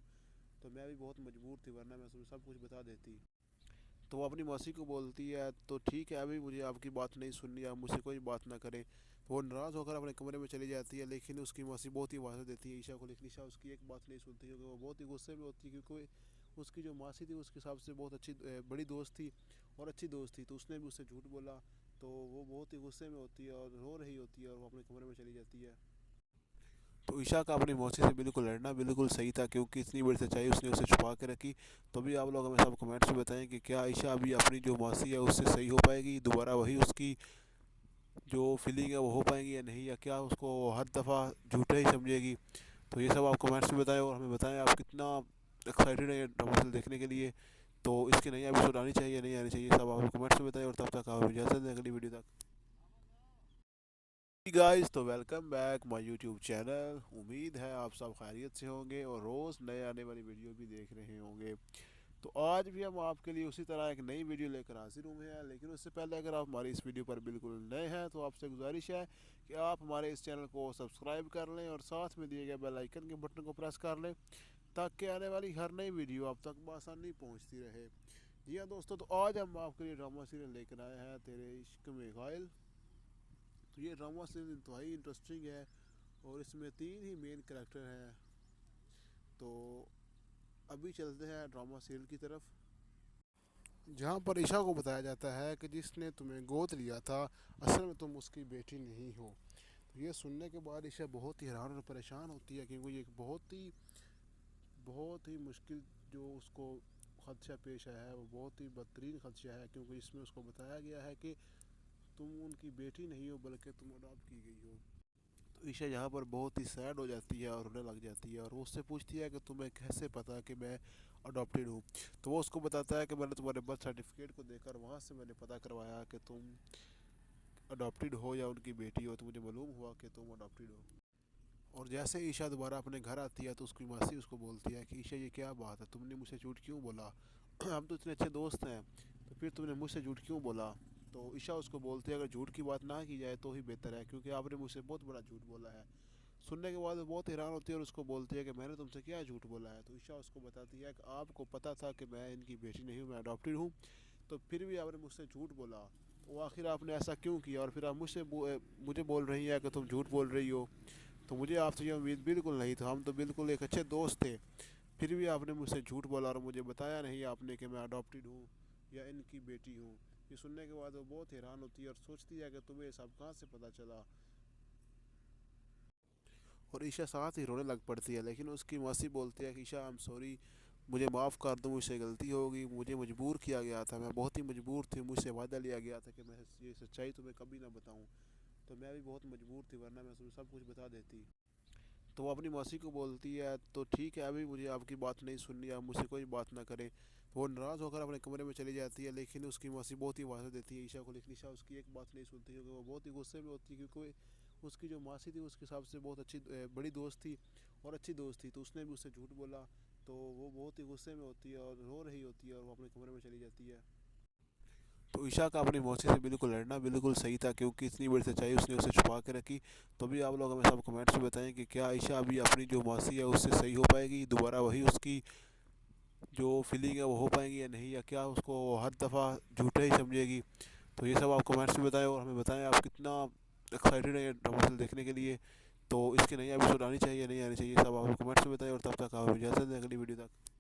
तो मैं भी बहुत मजबूर थी वरना मैं तुम्हें सब कुछ बता देती। तो वो अपनी मौसी को बोलती है तो ठीक है, अभी मुझे आपकी बात नहीं सुननी, आप मुझसे कोई बात ना करें। तो वो नाराज़ होकर अपने कमरे में चली जाती है, लेकिन उसकी मौसी बहुत ही वादा देती है ईशा को, लेकिन ईशा उसकी एक बात नहीं सुनती क्योंकि वो बहुत ही गुस्से में होती है क्योंकि उसकी जो मासी थी उसके हिसाब से बहुत अच्छी बड़ी दोस्त थी और अच्छी दोस्त थी, तो उसने भी उससे झूठ बोला। तो वो बहुत ही गुस्से में होती है और रो रही होती है और वो अपने कमरे में चली जाती है। तो ईशा का अपनी मौसी से बिल्कुल लड़ना बिल्कुल सही था क्योंकि इतनी बड़ी सच्चाई उसने उसे छुपा के रखी। तो भी आप लोग हमें सब कमेंट्स में बताएं कि क्या ईशा अभी अपनी जो मौसी है उससे सही हो पाएगी, दोबारा वही उसकी जो फीलिंग है वो हो पाएंगी या नहीं, या क्या उसको हर दफ़ा झूठा ही समझेगी। तो ये सब आप कमेंट्स में बताएं और हमें बताएं आप कितना एक्साइटेड हैं ड्रामा सीरियल देखने के लिए। तो इसकी नई एपिसोड आनी चाहिए या नहीं आनी चाहिए, सब आप कमेंट्स में बताएं और तब तक आप इजाज़त दें अगली वीडियो तक। गाइस, तो welcome back my YouTube channel. उम्मीद है आप सब खैरियत से होंगे और रोज़ नए आने वाली वीडियो भी देख रहे होंगे। तो आज भी हम आपके लिए उसी तरह एक नई वीडियो लेकर हाजिर हुए हैं, लेकिन उससे पहले अगर आप हमारी इस वीडियो पर बिल्कुल नए हैं तो आपसे गुजारिश है कि आप हमारे इस चैनल को सब्सक्राइब कर लें और साथ में दिए गए बेल आइकन के बटन को प्रेस कर लें ताकि आने वाली हर नई वीडियो आप तक बआसानी पहुँचती रहे। जी हाँ दोस्तों, तो आज हम आपके लिए ड्रामा सीरियल लेकर आए हैं तेरे इश्क में घायल। तो ये ड्रामा सीरियल इंतहाई इंटरेस्टिंग है और इसमें 3 ही मेन कैरेक्टर हैं। तो अभी चलते हैं ड्रामा सीरियल की तरफ, जहाँ पर ईशा को बताया जाता है कि जिसने तुम्हें गोद लिया था असल में तुम उसकी बेटी नहीं हो। तो ये सुनने के बाद ईशा बहुत ही हैरान और परेशान होती है क्योंकि ये एक बहुत ही मुश्किल जो उसको खदशा पेश आया है, वो बहुत ही बदतरीन खदशा है क्योंकि इसमें उसको बताया गया है कि तुम उनकी बेटी नहीं हो बल्कि तुम अडॉप्ट की गई हो। तो ईशा यहाँ पर बहुत ही सैड हो जाती है और रोने लग जाती है और वो उससे पूछती है कि तुम्हें कैसे पता कि मैं अडॉप्टेड हूँ। तो वो उसको बताता है कि मैंने तुम्हारे बर्थ सर्टिफिकेट को देखकर वहाँ से मैंने पता करवाया कि तुम अडॉप्टेड हो या उनकी बेटी हो, तो मुझे मालूम हुआ कि तुम अडॉप्टेड हो। और जैसे ईशा दोबारा अपने घर आती है तो उसकी मासी उसको बोलती है कि ईशा ये क्या बात है, तुमने मुझसे झूठ क्यों बोला? हम तो इतने अच्छे दोस्त हैं, तो फिर तुमने मुझसे झूठ क्यों बोला? तो ईशा उसको बोलती है अगर झूठ की बात ना की जाए तो ही बेहतर है क्योंकि आपने मुझसे बहुत बड़ा झूठ बोला है। सुनने के बाद वो बहुत हैरान होती है और उसको बोलती है कि मैंने तुमसे क्या झूठ बोला है। तो ईशा उसको बताती है कि आपको पता था कि मैं इनकी बेटी नहीं हूँ, मैं अडॉप्टेड हूँ, तो फिर भी आपने मुझसे झूठ बोला। तो आखिर आपने ऐसा क्यों किया और फिर आप मुझे बोल रही हैं कि तुम झूठ बोल रही हो। तो मुझे आपसे ये उम्मीद बिल्कुल नहीं था, हम तो बिल्कुल एक अच्छे दोस्त थे, फिर भी आपने मुझसे झूठ बोला और मुझे बताया नहीं आपने कि मैं अडॉप्टेड हूँ या इनकी बेटी हूँ। ये सुनने के बाद वो बहुत हैरान होती है और सोचती है कि तुम्हें सब कहाँ से पता चला। और ईशा साथ ही रोने लग पड़ती है, लेकिन उसकी मौसी बोलती है कि ईशा आई एम सॉरी, मुझे माफ़ कर दो, मुझसे गलती होगी, मुझे मजबूर किया गया था, मैं बहुत ही मजबूर थी, मुझसे वादा लिया गया था कि मैं ये सच्चाई तुम्हें कभी ना बताऊं। तो मैं भी बहुत मजबूर थी, वरना मैं तुम्हें सब कुछ बता देती। तो वो अपनी मौसी को बोलती है तो ठीक है, अभी मुझे आपकी बात नहीं सुननी, आप मुझसे कोई बात ना करें। वो नाराज़ होकर अपने कमरे में चली जाती है, लेकिन उसकी मौसी बहुत ही वादा देती है ईशा को, लेकिन ईशा उसकी एक बात नहीं सुनती, क्योंकि वो बहुत ही गुस्से में होती है, क्योंकि उसकी जो मासी थी उसके हिसाब से बहुत अच्छी बड़ी दोस्त थी और अच्छी दोस्त थी, तो उसने भी उससे झूठ बोला। तो वो बहुत ही गुस्से में होती है और रो रही होती है और वो अपने कमरे में चली जाती है। तो ईशा का अपनी मौसी से बिल्कुल लड़ना बिल्कुल सही था, क्योंकि इतनी बड़ी सच्चाई उसने उसे छुपा के रखी। तो भी आप लोग हमें सब कमेंट्स में बताएं कि क्या ईशा अभी अपनी जो मौसी है उससे सही हो पाएगी, दोबारा वही उसकी जो फीलिंग है वो हो पाएंगी या नहीं, या क्या उसको हर दफ़ा झूठा ही समझेगी। तो ये सब आप कमेंट्स में बताएं और हमें बताएं आप कितना एक्साइटेड हैं ड्रामा देखने के लिए। तो इसकी नई एपिसोड आनी चाहिए नहीं आनी चाहिए, सब आप कमेंट्स में बताएं, और तब तक आप इजाज़त दें अगली वीडियो तक।